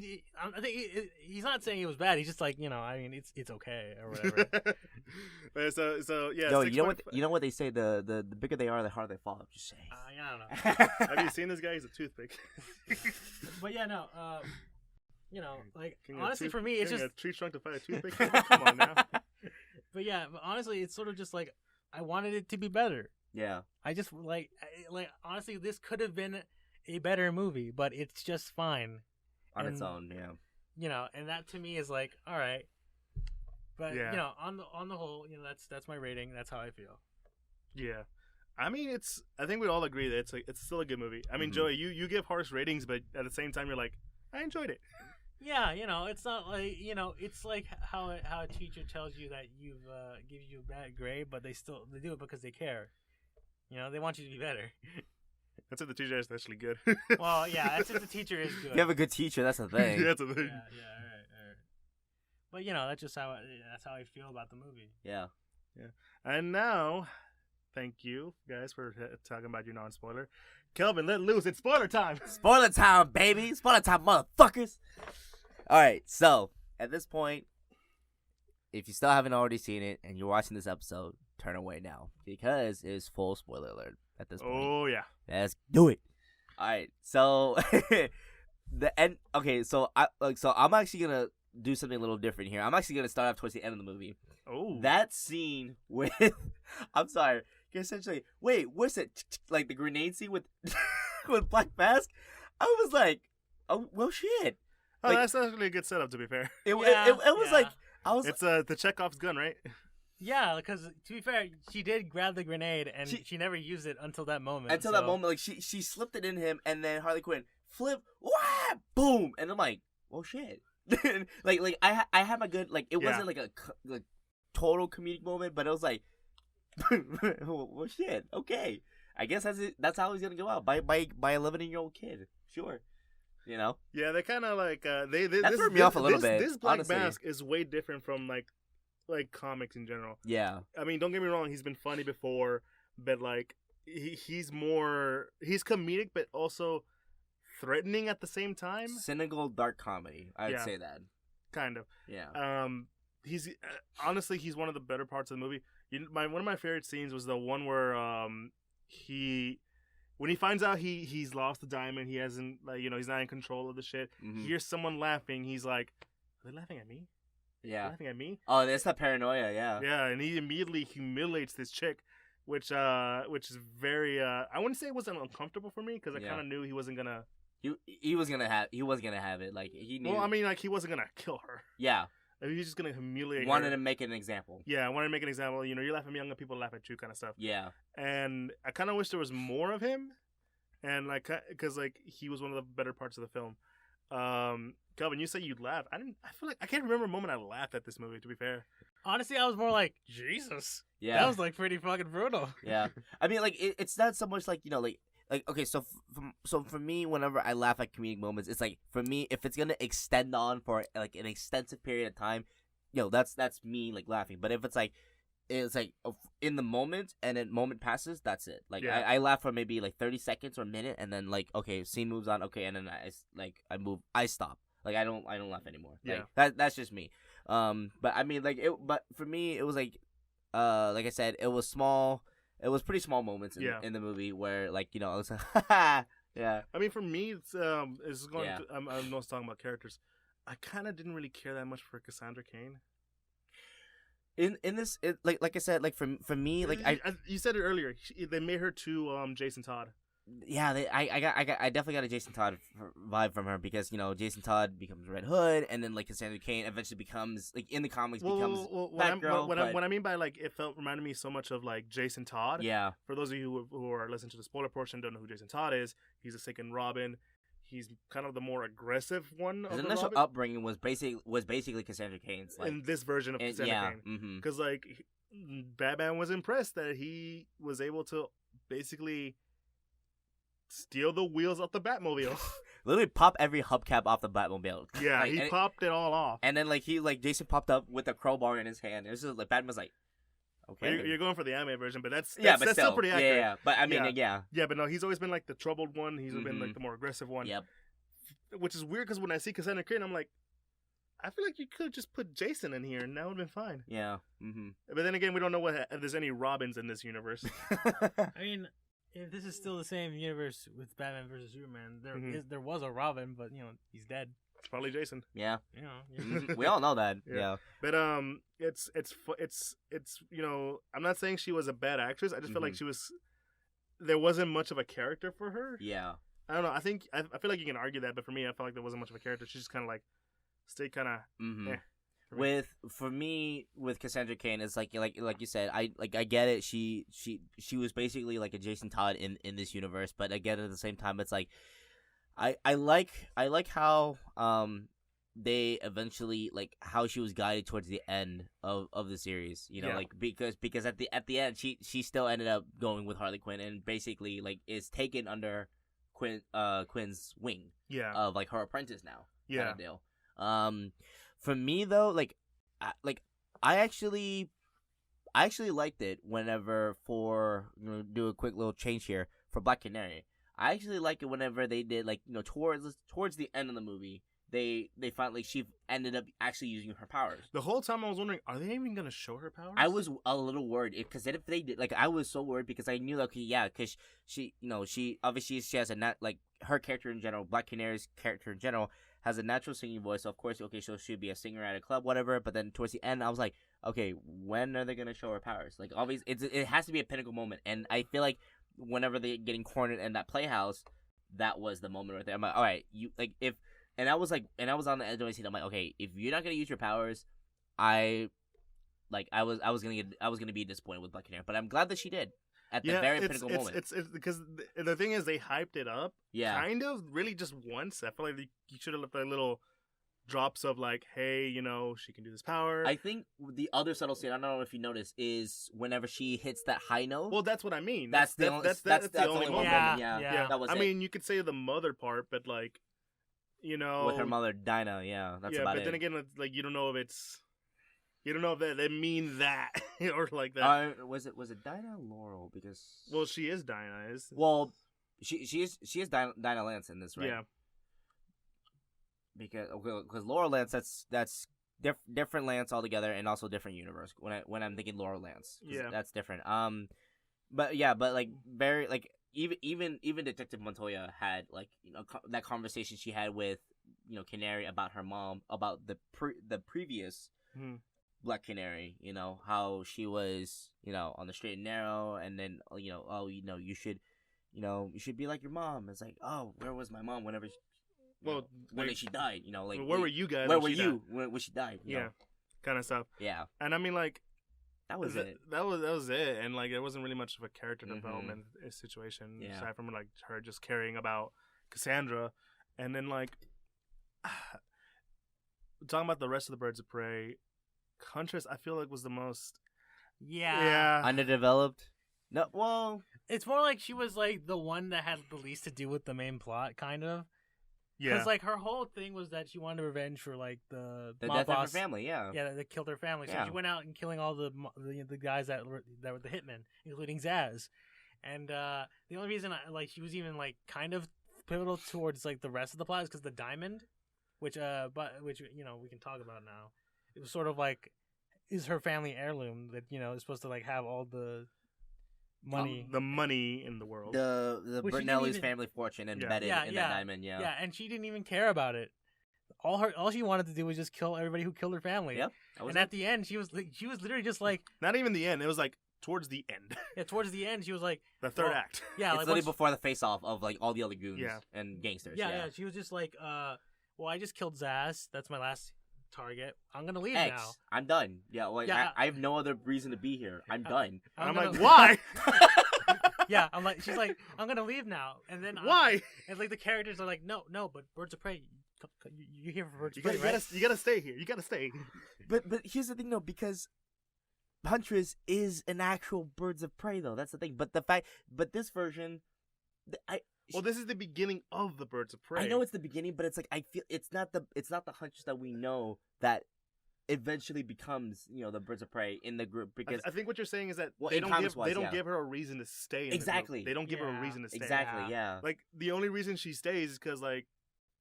I think he's not saying it was bad. He's just like it's okay or whatever. so yeah. Yo, you know what they say? The bigger they are, the harder they fall. I'm just saying. I don't know. Have you seen this guy? He's a toothpick. But yeah, no. Like honestly, for me, it's just a tree trunk to fight a toothpick. Come on now. But yeah, honestly, it's sort of just like I wanted it to be better. Yeah. I just like honestly, this could have been a better movie, but it's just fine on its own. Yeah. And that to me is like, all right. But yeah. On the whole, that's my rating. That's how I feel. Yeah. I mean, I think we all agree that it's still a good movie. I mean, Joey, you give harsh ratings, but at the same time, you're like, I enjoyed it. Yeah, it's not like it's like how a teacher tells you that you've gives you a bad grade, but they do it because they care. They want you to be better. That's if the teacher is actually good. Well, yeah, that's if the teacher is good. If you have a good teacher, that's the thing. That's the thing. Yeah, all right. But that's just that's how I feel about the movie. Yeah. And now, thank you guys for talking about your non-spoiler. Kelvin, let loose. It's spoiler time. Spoiler time, baby. Spoiler time, motherfuckers. All right, so at this point, if you still haven't already seen it and you're watching this episode, turn away now because it is full spoiler alert at this point. Oh yeah, let's do it. All right, so the end. Okay, so I'm actually gonna do something a little different here. I'm actually gonna start off towards the end of the movie. Oh, that scene with I'm sorry, essentially. Wait, what's it? Like the grenade scene with with Black Mask. I was like, oh well, shit. Oh, that's actually a good setup. To be fair, it was like I was. It's the Chekhov's gun, right? Yeah, because to be fair, she did grab the grenade and she never used it until that moment. That moment, like she slipped it in him, and then Harley Quinn flip, wah, boom, and I'm like, well, shit. like I had my good, like, it wasn't like a like total comedic moment, but it was like, well, shit, okay. I guess that's it. That's how he's gonna go out by 11-year-old kid. Sure, you know. Yeah, they kind of like that threw me off a little bit. This Black honestly. Mask is way different from like comics in general. Yeah. I mean, don't get me wrong. He's been funny before, but like he's comedic, but also threatening at the same time. Cynical, dark comedy. I'd say that. Kind of. Yeah. He's honestly he's one of the better parts of the movie. One of my favorite scenes was the one where when he finds out he's lost the diamond, he hasn't, like, he's not in control of the shit. Mm-hmm. He hears someone laughing. He's like, "Are they laughing at me? Yeah, laughing at me." Oh, that's that paranoia. Yeah. Yeah, and he immediately humiliates this chick, which is very I wouldn't say it wasn't uncomfortable for me because I kind of knew he wasn't gonna. He was gonna have it. Like, he knew. Well, I mean, like, he wasn't gonna kill her. Yeah. He was just gonna humiliate wanted her. to make an example. Yeah, I wanted to make an example. You laugh at me, younger people laugh at you, kind of stuff. Yeah. And I kind of wish there was more of him, and like, because like he was one of the better parts of the film. Calvin, you say you laughed. I feel like I can't remember a moment I laughed at this movie. To be fair, honestly, I was more like, Jesus. Yeah. That was like pretty fucking brutal. Yeah. I mean, like, it's not so much like, like, okay, so for me, whenever I laugh at comedic moments, it's like, for me, if it's gonna extend on for like an extensive period of time, that's me like laughing. But if it's like in the moment and then moment passes, that's it. Like, I laugh for maybe like 30 seconds or a minute, and then like, okay, scene moves on, okay, and then I stop. Like, I don't laugh anymore. Yeah. Like, that's just me. But I mean, like, but for me, it was like I said, it was small. It was pretty small moments in the movie where, like, I was like, yeah. I mean, for me, it's going to, I'm not talking about characters. I kind of didn't really care that much for Cassandra Cain. In this, like I said, like, for me, like, you said it earlier. They made her to Jason Todd. Yeah, I definitely got a Jason Todd vibe from her because Jason Todd becomes Red Hood, and then like Cassandra Cain eventually becomes, like, in the comics becomes Batgirl. What I mean by, like, it reminded me so much of like Jason Todd. Yeah. For those of you who are listening to the spoiler portion, don't know who Jason Todd is. He's a second Robin. He's kind of the more aggressive one. His initial upbringing was basically Cassandra Cain's, like, in this version of Cassandra Cain. Because like Batman was impressed that he was able to basically steal the wheels off the Batmobile. Literally pop every hubcap off the Batmobile. Yeah, like, he popped it all off. And then Jason popped up with a crowbar in his hand. It was just like Batman was like, okay. You're going for the anime version, but that's still pretty accurate. Yeah. But I mean, yeah. Yeah, but no, he's always been like the troubled one. He's been like the more aggressive one. Yep. Which is weird because when I see Cassandra Cain, I'm like, I feel like you could just put Jason in here and that would have been fine. Yeah. Mm-hmm. But then again, we don't know if there's any Robins in this universe. I mean, if this is still the same universe with Batman versus Superman, there was a Robin, but he's dead. It's probably Jason. Yeah. We all know that. Yeah. But it's I'm not saying she was a bad actress. I just feel like there wasn't much of a character for her. Yeah. I don't know. I feel like you can argue that, but for me, I felt like there wasn't much of a character. She just kind of like stayed kind of. For me, with Cassandra Cain, it's like you said, I get it. She was basically like a Jason Todd in this universe, but again, at the same time, it's like I like how they eventually, like, how she was guided towards the end of the series, like, because at the end she still ended up going with Harley Quinn and basically, like, is taken under Quinn's wing, of, like, her apprentice now, kind of deal. For me though, I actually liked it whenever, do a quick little change here, for Black Canary. I actually like it whenever they did, like, towards the end of the movie, they finally, she ended up actually using her powers. The whole time I was wondering, are they even gonna show her powers? I was a little worried because if they did, like, I was so worried because I knew, like, because she obviously she has her character in general, Black Canary's character in general, has a natural singing voice. So of course, okay, so she'd be a singer at a club, whatever. But then towards the end, I was like, okay, when are they gonna show her powers? Like, obviously, it has to be a pinnacle moment, and I feel like whenever they're getting cornered in that playhouse, that was the moment right there. I'm like, all right, I was on the edge of my seat. I'm like, okay, if you're not gonna use your powers, I like I was gonna be disappointed with Black Canary, but I'm glad that she did at the very pinnacle moment. It's because the thing is they hyped it up, kind of really just once. I feel like you should have left like little drops of like, hey, you know, she can do this power. I think the other subtle scene, I don't know if you noticed, is whenever she hits that high note. Well, that's what I mean. That's the only moment. Yeah. That was I mean, you could say the mother part, but like, you know, with her mother Dinah, that's about it. But then again, it's like you don't know if they mean that or like that. Was it Dinah Laurel? Because she is Dinah. She is Dinah Lance in this, right? Yeah. Because Laurel Lance, that's different Lance altogether, and also different universe. When I'm thinking Laurel Lance, that's different. But like very like even Detective Montoya had like that conversation she had with Canary about her mom, about the previous Black Canary, how she was on the straight and narrow, and then you should be like your mom. It's like, oh, where was my mom whenever when she died, like where were you guys? Where were you when she died? You know? Kind of stuff. Yeah, and I mean, like that was it. That was it, and like there wasn't really much of a character development situation aside from like her just caring about Cassandra, and then like talking about the rest of the Birds of Prey, Huntress, I feel like was the most underdeveloped. No, well, it's more like she was like the one that had the least to do with the main plot, kind of. Yeah, because like her whole thing was that she wanted revenge for like the mob death boss. of her family. Yeah, that killed her family. So she went out and killing all the guys that were the hitmen, including Zaz. And the only reason she was even like kind of pivotal towards like the rest of the plot is because the diamond, which we can talk about now. It was sort of like is her family heirloom that is supposed to like have all the money, the money in the world, the Bertinelli's family fortune embedded in that diamond. Yeah, and she didn't even care about it. All she wanted to do was just kill everybody who killed her family. Yep. And at the end, she was literally just like not even the end. It was like towards the end. Yeah, towards the end, she was like the third act. Yeah, it's literally before the face off of like all the other goons and gangsters. Yeah. She was just like, well, I just killed Zaz. That's my last target. I'm gonna leave now. I'm done. Yeah, I have no other reason to be here. I'm done. I'm like, why? Yeah, she's like, I'm gonna leave now, and then why? And like the characters are like, no, but Birds of Prey, you're here for Birds of Prey, right? You gotta stay here. You gotta stay. But here's the thing though, because Huntress is an actual Birds of Prey though. That's the thing. But this version, this is the beginning of the Birds of Prey. I know it's the beginning, but it's like I feel it's not the Huntress that we know that eventually becomes the Birds of Prey in the group, because I think what you're saying is that they don't give her a reason to stay. Exactly. They don't give her a reason to stay. Exactly. Yeah. Like the only reason she stays is because like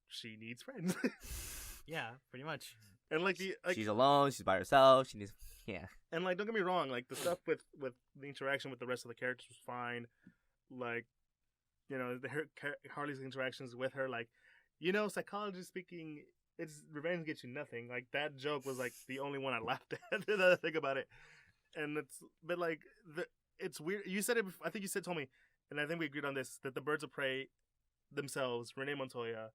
she needs friends. Yeah, pretty much. And like she's alone. She's by herself. She needs. Yeah. And like, don't get me wrong. Like the stuff with the interaction with the rest of the characters was fine. Like, Harley's interactions with her, like, psychologically speaking, it's revenge gets you nothing. Like that joke was like the only one I laughed at. The thing about it, and it's weird. You said it. I think you told me, and I think we agreed on this, that the Birds of Prey themselves, Renee Montoya,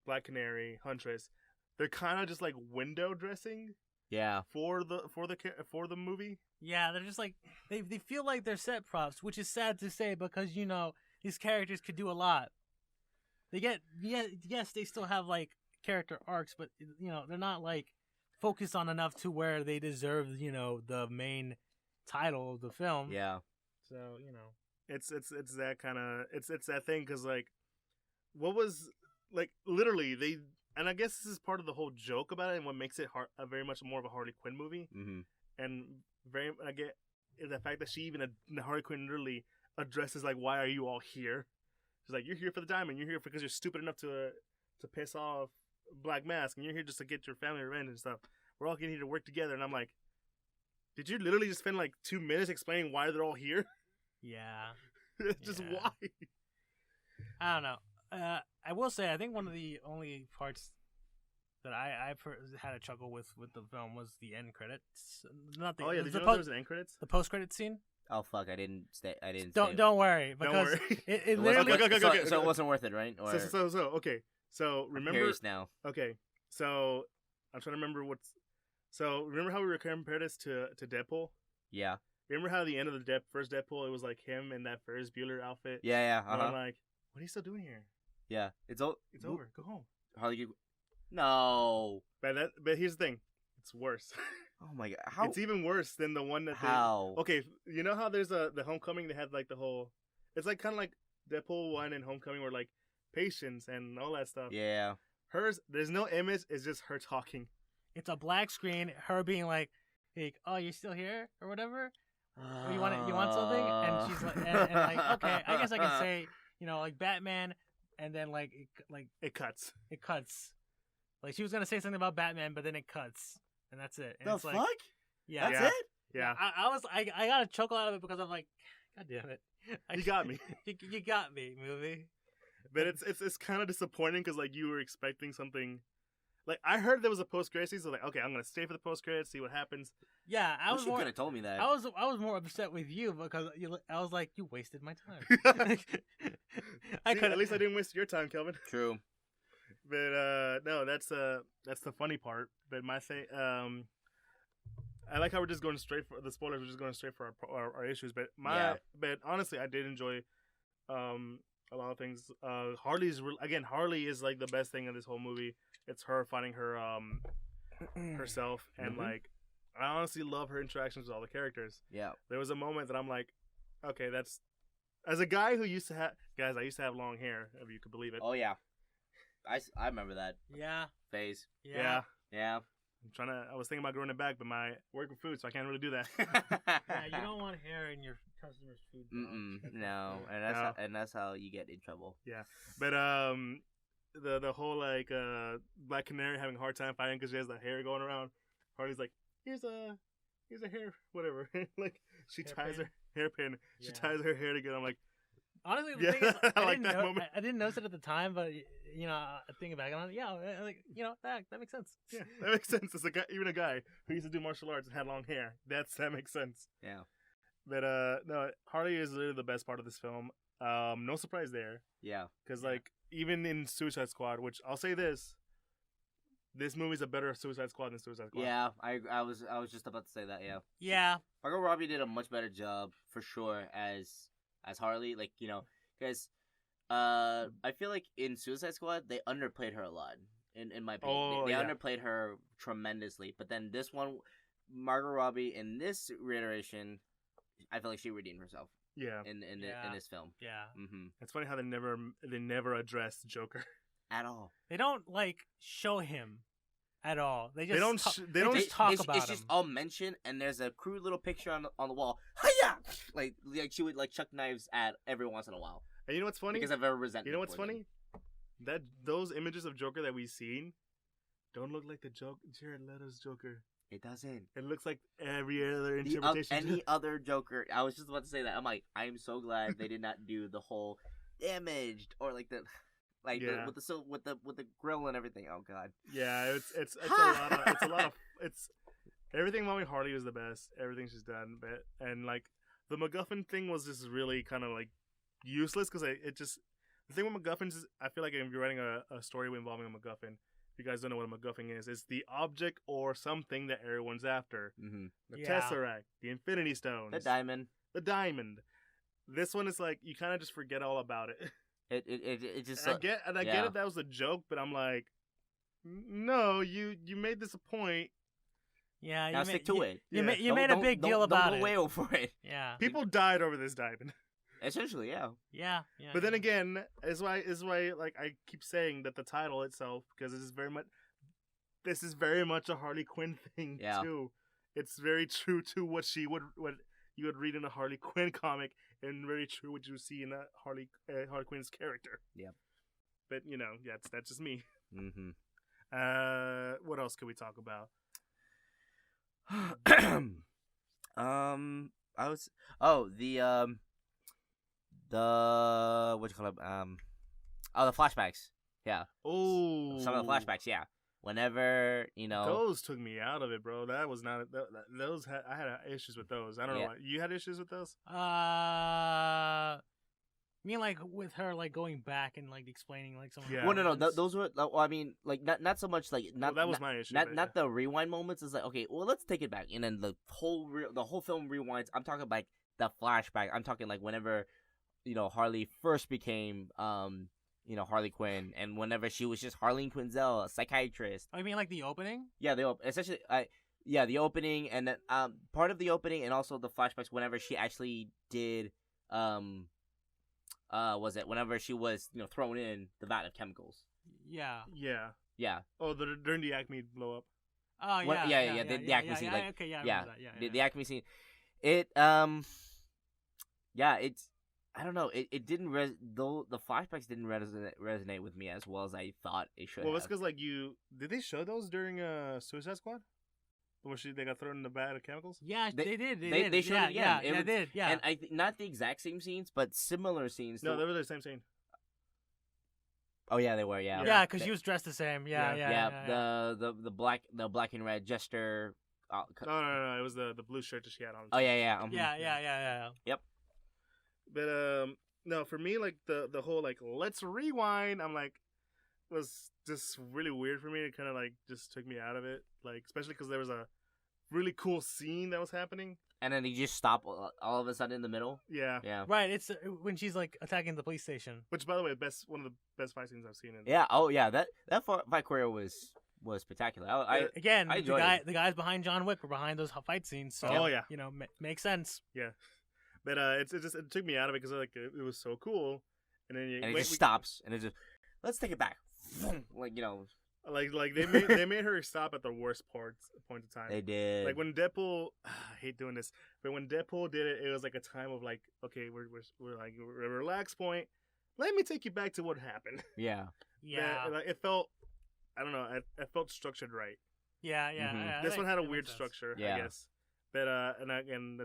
Black Canary, Huntress, they're kind of just like window dressing. Yeah. For the movie. Yeah, they're just like they feel like they're set props, which is sad to say because these characters could do a lot. Yes, they still have like character arcs, but they're not like focused on enough to where they deserve the main title of the film. Yeah. So it's that kind of it's that thing because like what was like literally they. And I guess this is part of the whole joke about it, and what makes it very much more of a Harley Quinn movie. Mm-hmm. And I get the fact that she even Harley Quinn literally addresses like, "Why are you all here?" She's like, "You're here for the diamond. You're here because you're stupid enough to piss off Black Mask, and you're here just to get your family revenge and stuff. We're all getting here to work together." And I'm like, "Did you literally just spend like 2 minutes explaining why they're all here?" Yeah. It's just why. I don't know. I will say, I think one of the only parts that I had a chuckle with the film was the end credits. Not the, did you know there was an end credits? The post credit scene. Oh fuck! I didn't stay. Don't worry, because it literally. So it wasn't worth it, right? Or... So okay. So remember I'm curious now. Okay, so I'm trying to remember what's. So remember how we were compared this to Deadpool? Yeah. Remember how the end of the first Deadpool, it was like him in that Ferris Bueller outfit? Yeah. And I'm like, what are you still doing here? Yeah. It's over. Go home. No. But here's the thing. It's worse. Oh my god. How? It's even worse than the one that How? Okay, you know how there's the Homecoming, they had like the whole... It's like kind of like Deadpool 1 and Homecoming where like patience and all that stuff. Yeah. Hers, there's no image, it's just her talking. It's a black screen, her being like, oh, you're still here? Or whatever? Or you want something? And she's like, and like, okay, I guess I can say, like Batman, and then like it cuts. It cuts. Like she was gonna say something about Batman, but then it cuts, and that's it. And the it's fuck? Like, yeah, that's it. Yeah. I got a chuckle out of it because I'm like, God damn it, you got me. you got me, movie. But it's kind of disappointing because like you were expecting something. Like I heard there was a post credits, so like okay, I'm gonna stay for the post credits, see what happens. Yeah, I was. You could have told me that. I was more upset with you because I was like, you wasted my time. At least I didn't waste your time, Kelvin. True. But no, that's the funny part. But my thing, I like how we're just going straight for the spoilers. We're just going straight for our issues. But but honestly, I did enjoy a lot of things. Harley is like the best thing in this whole movie. It's her finding her herself, and like I honestly love her interactions with all the characters. Yeah, there was a moment that I'm like, okay, that's as a guy who used to have I used to have long hair, if you could believe it. Oh yeah, I remember that. Yeah. Phase. Yeah. I was thinking about growing it back, but I work with food, so I can't really do that. Yeah, you don't want hair in your customer's food. No, and that's how you get in trouble. Yeah, but the whole like Black Canary having a hard time fighting because she has the hair going around. Harley's like, here's a hair, whatever. Like she ties her hairpin. She ties her hair together. I'm like, honestly, the thing is, I didn't notice it at the time, but thinking back on it, that makes sense. Yeah, that makes sense. It's a guy, even a guy who used to do martial arts and had long hair. That makes sense. Yeah. But no, Harley is literally the best part of this film. No surprise there. Yeah. Because like even in Suicide Squad, which I'll say this movie's a better Suicide Squad than Suicide Squad. Yeah, I was just about to say that. Yeah. Yeah. Margot Robbie did a much better job for sure as Harley. Like because I feel like in Suicide Squad they underplayed her a lot. In my opinion, they underplayed her tremendously. But then this one, Margot Robbie in this reiteration, I feel like she redeemed herself. Yeah. In this film. Yeah. Mm-hmm. It's funny how they never addressed Joker at all. They don't like show him at all. They don't talk about him. It's just all mentioned, and there's a crude little picture on the wall. Hiya! Like she would like chuck knives at every once in a while. And you know what's funny? Because I've ever resented. You know what's funny? That those images of Joker that we've seen don't look like the Jared Leto's Joker. It doesn't. It looks like every other interpretation. Any other Joker. I was just about to say that. I'm like, I am so glad they did not do the whole damaged or like the with the grill and everything. Oh god. Yeah, it's a lot of everything about Harley was the best. Everything she's done, but and like the MacGuffin thing was just really kind of like useless because the thing with MacGuffins is I feel like if you're writing a story involving a MacGuffin. You guys don't know what a MacGuffin is. It's the object or something that everyone's after. Mm-hmm. The Tesseract, the Infinity Stones, the diamond. This one is like you kind of just forget all about it. It just. I get it. That was a joke, but I'm like, no, you made this a point. Yeah, now stick to it. You made a big deal about it. Don't go way over it. Yeah, people died over this diamond. Essentially, yeah. But then again, is why like I keep saying that the title itself, because this is very much a Harley Quinn thing too. It's very true to what you would read in a Harley Quinn comic, and very true what you see in a Harley Quinn's character. Yeah. But that's just me. Mm-hmm. What else could we talk about? The what you call it? The flashbacks. Yeah. Oh. Some of the flashbacks. Yeah. Whenever those took me out of it, bro. That was not those. I had issues with those. I don't know. You had issues with those? mean, like with her like going back and like explaining like some. Of Yeah. her Well, no, moments? those were. Well, I mean, like not so much like not. Well, that was not, my issue. Not but not the rewind moments. Is like, okay, well, let's take it back, and then the whole film rewinds. I'm talking like the flashback. I'm talking like whenever, Harley first became Harley Quinn, and whenever she was just Harleen Quinzel, a psychiatrist. I mean, like the opening. Yeah, essentially, the opening, and then part of the opening, and also the flashbacks whenever she actually did was it whenever she was thrown in the vat of chemicals. Yeah. Yeah. Oh, during the Acme blow up. Oh yeah. When- yeah, the Acme scene, like, okay, yeah, I yeah, remember that. Yeah. the Acme scene. It it's I don't know. It didn't though the flashbacks didn't resonate with me as well as I thought it should. Well, it's have. because like did they show those during Suicide Squad, where they got thrown in the vat of chemicals? Yeah, they did. They showed it again. Yeah, they did. Yeah. And I not the exact same scenes, but similar scenes. No, they were the same scene. Oh yeah, they were. Yeah. Yeah, because she was dressed the same. Yeah. The black and red jester. No. It was the blue shirt that she had on. Oh yeah. Yeah. But no, for me, like the whole like let's rewind. I'm like, was just really weird for me. It kind of like just took me out of it. Like especially because there was a really cool scene that was happening. And then you just stop all of a sudden in the middle. Yeah. Yeah. Right. It's when she's like attacking the police station. Which, by the way, one of the best fight scenes I've seen. Yeah. Oh yeah. That fight choreography was spectacular. Again, I enjoyed it. the guys behind John Wick were behind those fight scenes. So, oh yeah. Makes sense. Yeah. But it took me out of it because like it was so cool, and then it just stops, and it just let's take it back, like like they made her stop at the worst point of time. They did. Like when Deadpool, I hate doing this, but when Deadpool did it, it was like a time of like, okay, we're like a relaxed point. Let me take you back to what happened. Yeah. Yeah. Like, it felt, I don't know, it felt structured right. Yeah. Mhm. This one had a weird structure, Yeah. I guess. But and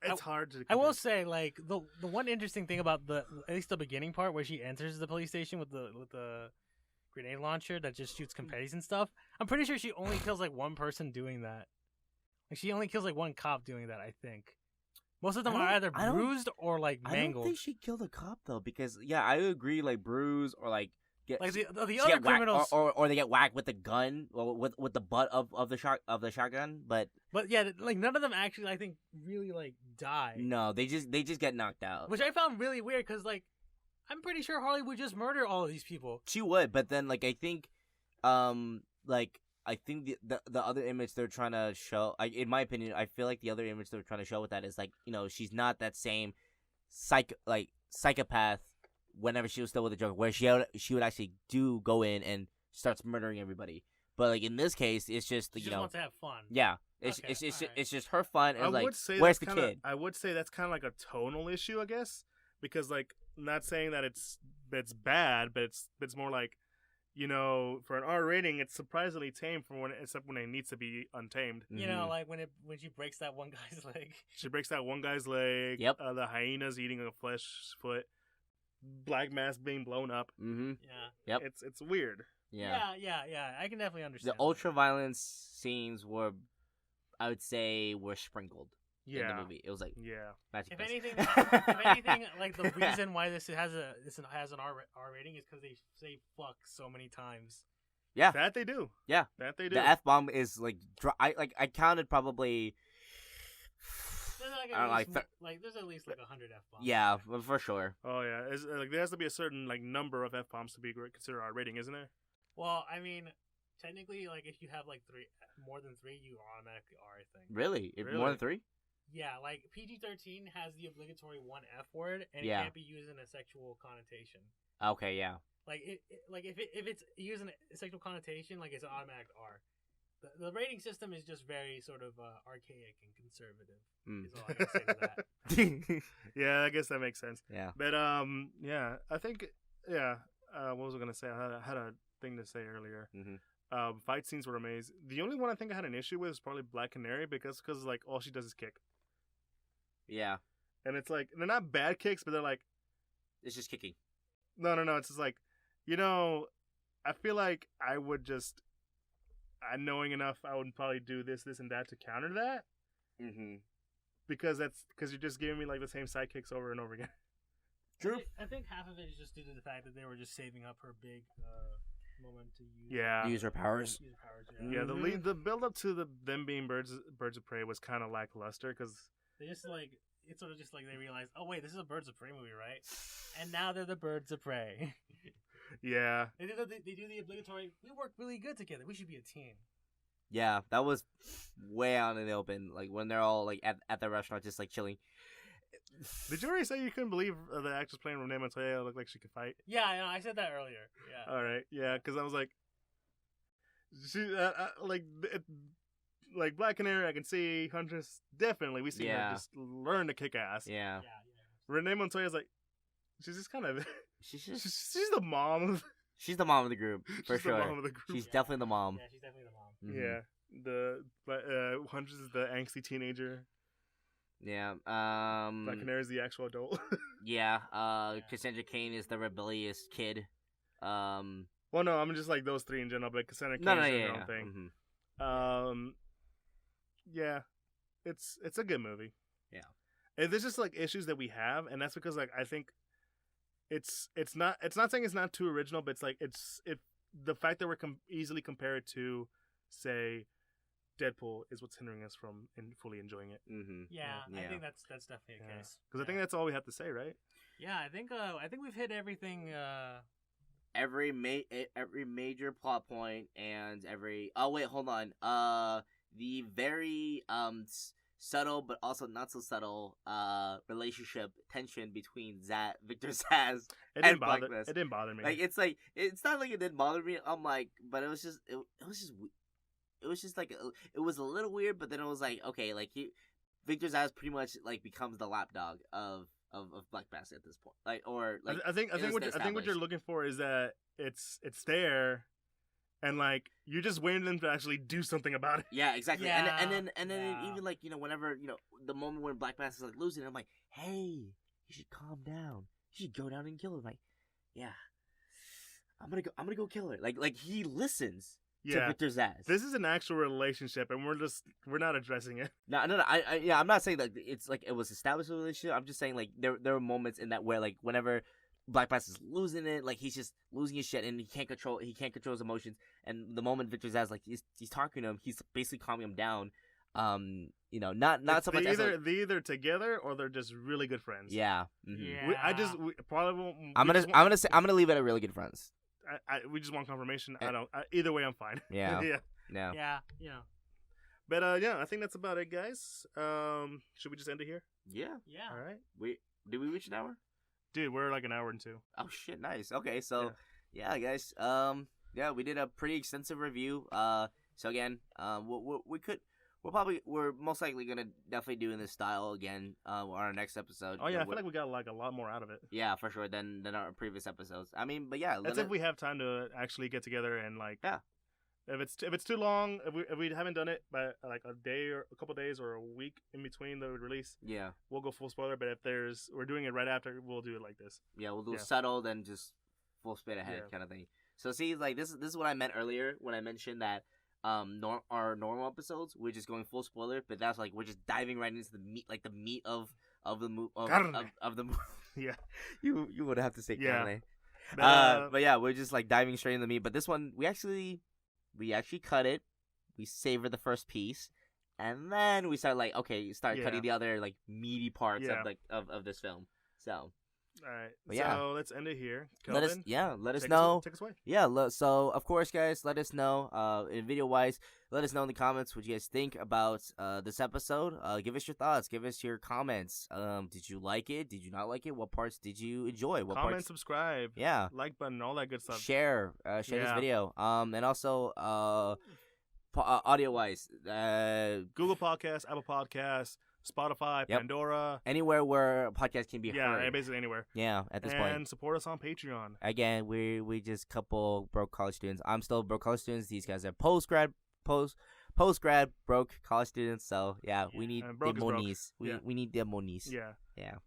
it's hard to. I will say, like the one interesting thing about at least the beginning part where she enters the police station with the grenade launcher that just shoots confettis and stuff. I'm pretty sure she only kills like one person doing that. Like she only kills like one cop doing that. I think most of them are either bruised or like mangled. I don't think she killed a cop though, because I agree, like bruise or like. Like the other criminals, or they get whacked with the gun, or with the butt of the shotgun, but yeah, like none of them actually, I think, really like die. No, they just get knocked out, which I found really weird because like I'm pretty sure Harley would just murder all of these people. She would, but then like I think, I think the other image they're trying to show, in my opinion, I feel like the other image they're trying to show with that is like she's not that same psychopath. Whenever she was still with the Joker, where she would actually go in and starts murdering everybody. But like in this case, it's just she just wants to have fun. Yeah, it's just her fun. And like, where's the kid? I would say that's kind of like a tonal issue, I guess, because like not saying that it's bad, but it's more like for an R rating, it's surprisingly tame except when it needs to be untamed. Mm-hmm. Like when she breaks that one guy's leg. She breaks that one guy's leg. Yep. The hyena's eating a flesh foot. Black mask being blown up. Mm-hmm. Yeah. Yep. It's weird. Yeah. I can definitely understand. The ultra violence scenes were, I would say, sprinkled in the movie. It was like If anything, like the reason why this has an R rating is because they say fuck so many times. Yeah. That they do. Yeah. That they do. The F-bomb is like I counted probably. There's at least like 100 F-bombs. Yeah, for sure. Oh yeah, there has to be a certain like number of F-bombs to be considered R rating, isn't there? Well, I mean, technically, like if you have like more than three, you automatically are. I think. Really? More than 3? Yeah, like PG-13 has the obligatory one F word, and it can't be used in a sexual connotation. Okay, yeah. Like if it's used in a sexual connotation, like it's an automatic R. The rating system is just very sort of archaic and conservative. Is all I gotta say to that. Yeah, I guess that makes sense. Yeah. But I think what was I gonna say? I had a thing to say earlier. Mm-hmm. Fight scenes were amazing. The only one I think I had an issue with is probably Black Canary because like all she does is kick. Yeah. And it's like they're not bad kicks, but they're like it's just kicking. No. It's just like I feel like I would just. Knowing enough, I would probably do this, and that to counter that. Mm-hmm. Because you're just giving me like the same sidekicks over and over again. True. I think half of it is just due to the fact that they were just saving up her big moment to use. Use her powers. Use her powers. Yeah, the build up to them being birds of prey was kind of lackluster because they just like it's sort of just like they realized, oh wait, this is a Birds of Prey movie, right? And now they're the Birds of Prey. Yeah, they do the obligatory. We work really good together. We should be a team. Yeah, that was way out in the open. Like when they're all like at the restaurant, just like chilling. Did you already say you couldn't believe the actress playing Renee Montoya looked like she could fight? Yeah, I said that earlier. Yeah. All right, yeah, because I was like, she like Black Canary. I can see Huntress definitely. We see her just learn to kick ass. Yeah. Renee Montoya's like, she's just kind of she's the mom. She's the mom of the group for sure. The mom of the group. She's definitely the mom. Yeah, she's definitely the mom. Mm-hmm. Yeah, the Huntress is the angsty teenager. Yeah. Black Canary's the actual adult. Yeah. Cassandra Cain is the rebellious kid. Well, no, I'm just like those three in general, but Cassandra Cain is their own thing. Mm-hmm. Yeah, it's a good movie. Yeah, and there's just like issues that we have, and that's because like I think it's not saying it's not too original, but it's like the fact that we're easily compare it to, say, Deadpool is what's hindering us from fully enjoying it. Mm-hmm. Yeah, I think that's definitely a case. Because I think that's all we have to say, right? Yeah, I think we've hit everything. Every major plot point and every hold on. The very subtle but also not so subtle relationship tension between Victor Zsasz and Black Mask. It didn't bother me. Like it's not like it didn't bother me. I'm like, but it was just like it was a little weird. But then it was like, okay, like Victor Zsasz pretty much like becomes the lapdog of Black Mask at this point. Like or like I think what you're looking for is that it's there. And like you're just waiting for them to actually do something about it. Yeah, exactly. Yeah. And then even like whenever the moment when Black Mask is like losing, I'm like, hey, you should calm down. You should go down and kill her. Like, yeah, I'm gonna go kill her. Like he listens to Victor Zsasz. This is an actual relationship, and we're not addressing it. No. I'm not saying that it's like it was established a relationship. I'm just saying like there are moments in that where like whenever Black Mask is losing it, like he's just losing his shit, and he can't control his emotions. And the moment Victor Zsasz like he's talking to him, he's basically calming him down. Not so much. They're either together or they're just really good friends. Yeah. Mm-hmm. Yeah. We probably won't. I'm gonna leave it at really good friends. We just want confirmation. Either way, I'm fine. Yeah. Yeah. But I think that's about it, guys. Should we just end it here? Yeah. All right. Did we reach an hour? Dude, we're like an hour and 2. Oh shit, nice. Okay, so yeah guys. We did a pretty extensive review. So again, we're most likely gonna definitely do in this style again on our next episode. Oh yeah, I feel like we got like a lot more out of it. Yeah, for sure than our previous episodes. I mean, but yeah, that's if we have time to actually get together and like. Yeah. If it's too long, if we haven't done it by like a day or a couple days or a week in between the release, we'll go full spoiler. But if we're doing it right after, we'll do it like this. Yeah, we'll do it subtle, then just full speed ahead kind of thing. So see, like this is what I meant earlier when I mentioned that our normal episodes we're just going full spoiler, but that's like we're just diving right into the meat of the movie of the movie. Yeah, you would have to say carne. But yeah, we're just like diving straight into the meat. But this one we actually cut it, we savor the first piece, and then we start cutting the other like meaty parts of this film. So all right, so let's end it here. Kelvin, let us take know. Take us away. Yeah, so of course, guys, let us know. In video wise, let us know in the comments what you guys think about this episode. Give us your thoughts. Give us your comments. Did you like it? Did you not like it? What parts did you enjoy? What comment, parts? subscribe. Yeah, like button, all that good stuff. Share this video. And also audio wise, Google Podcasts, Apple Podcasts, Spotify, Pandora, anywhere where a podcast can be heard. Yeah, basically anywhere. Yeah, at this point. And support us on Patreon. Again, we just couple broke college students. I'm still broke college students. These guys are post grad broke college students. So we need the monies. We need the monies. Yeah.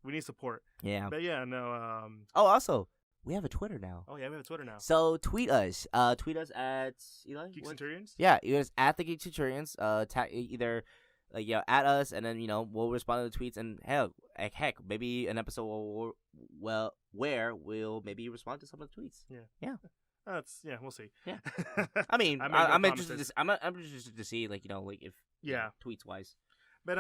We need support. Yeah. But no. Also, we have a Twitter now. Oh yeah, we have a Twitter now. So tweet us. Tweet us at Geek Centurions. Yeah, it is at the Geek Centurions. like at us, and then we'll respond to the tweets, and heck, maybe an episode where we'll maybe respond to some of the tweets. Yeah. We'll see. Yeah. I mean, I'm interested. I'm interested to see like if tweets wise. But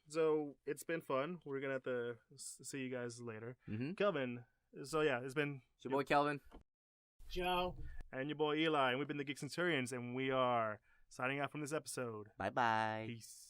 so it's been fun. We're gonna have to see you guys later. Kelvin. So it's been your boy Kelvin, Joe, and your boy Eli, and we've been the Geek Centurions, and we are signing out from this episode. Bye. Peace.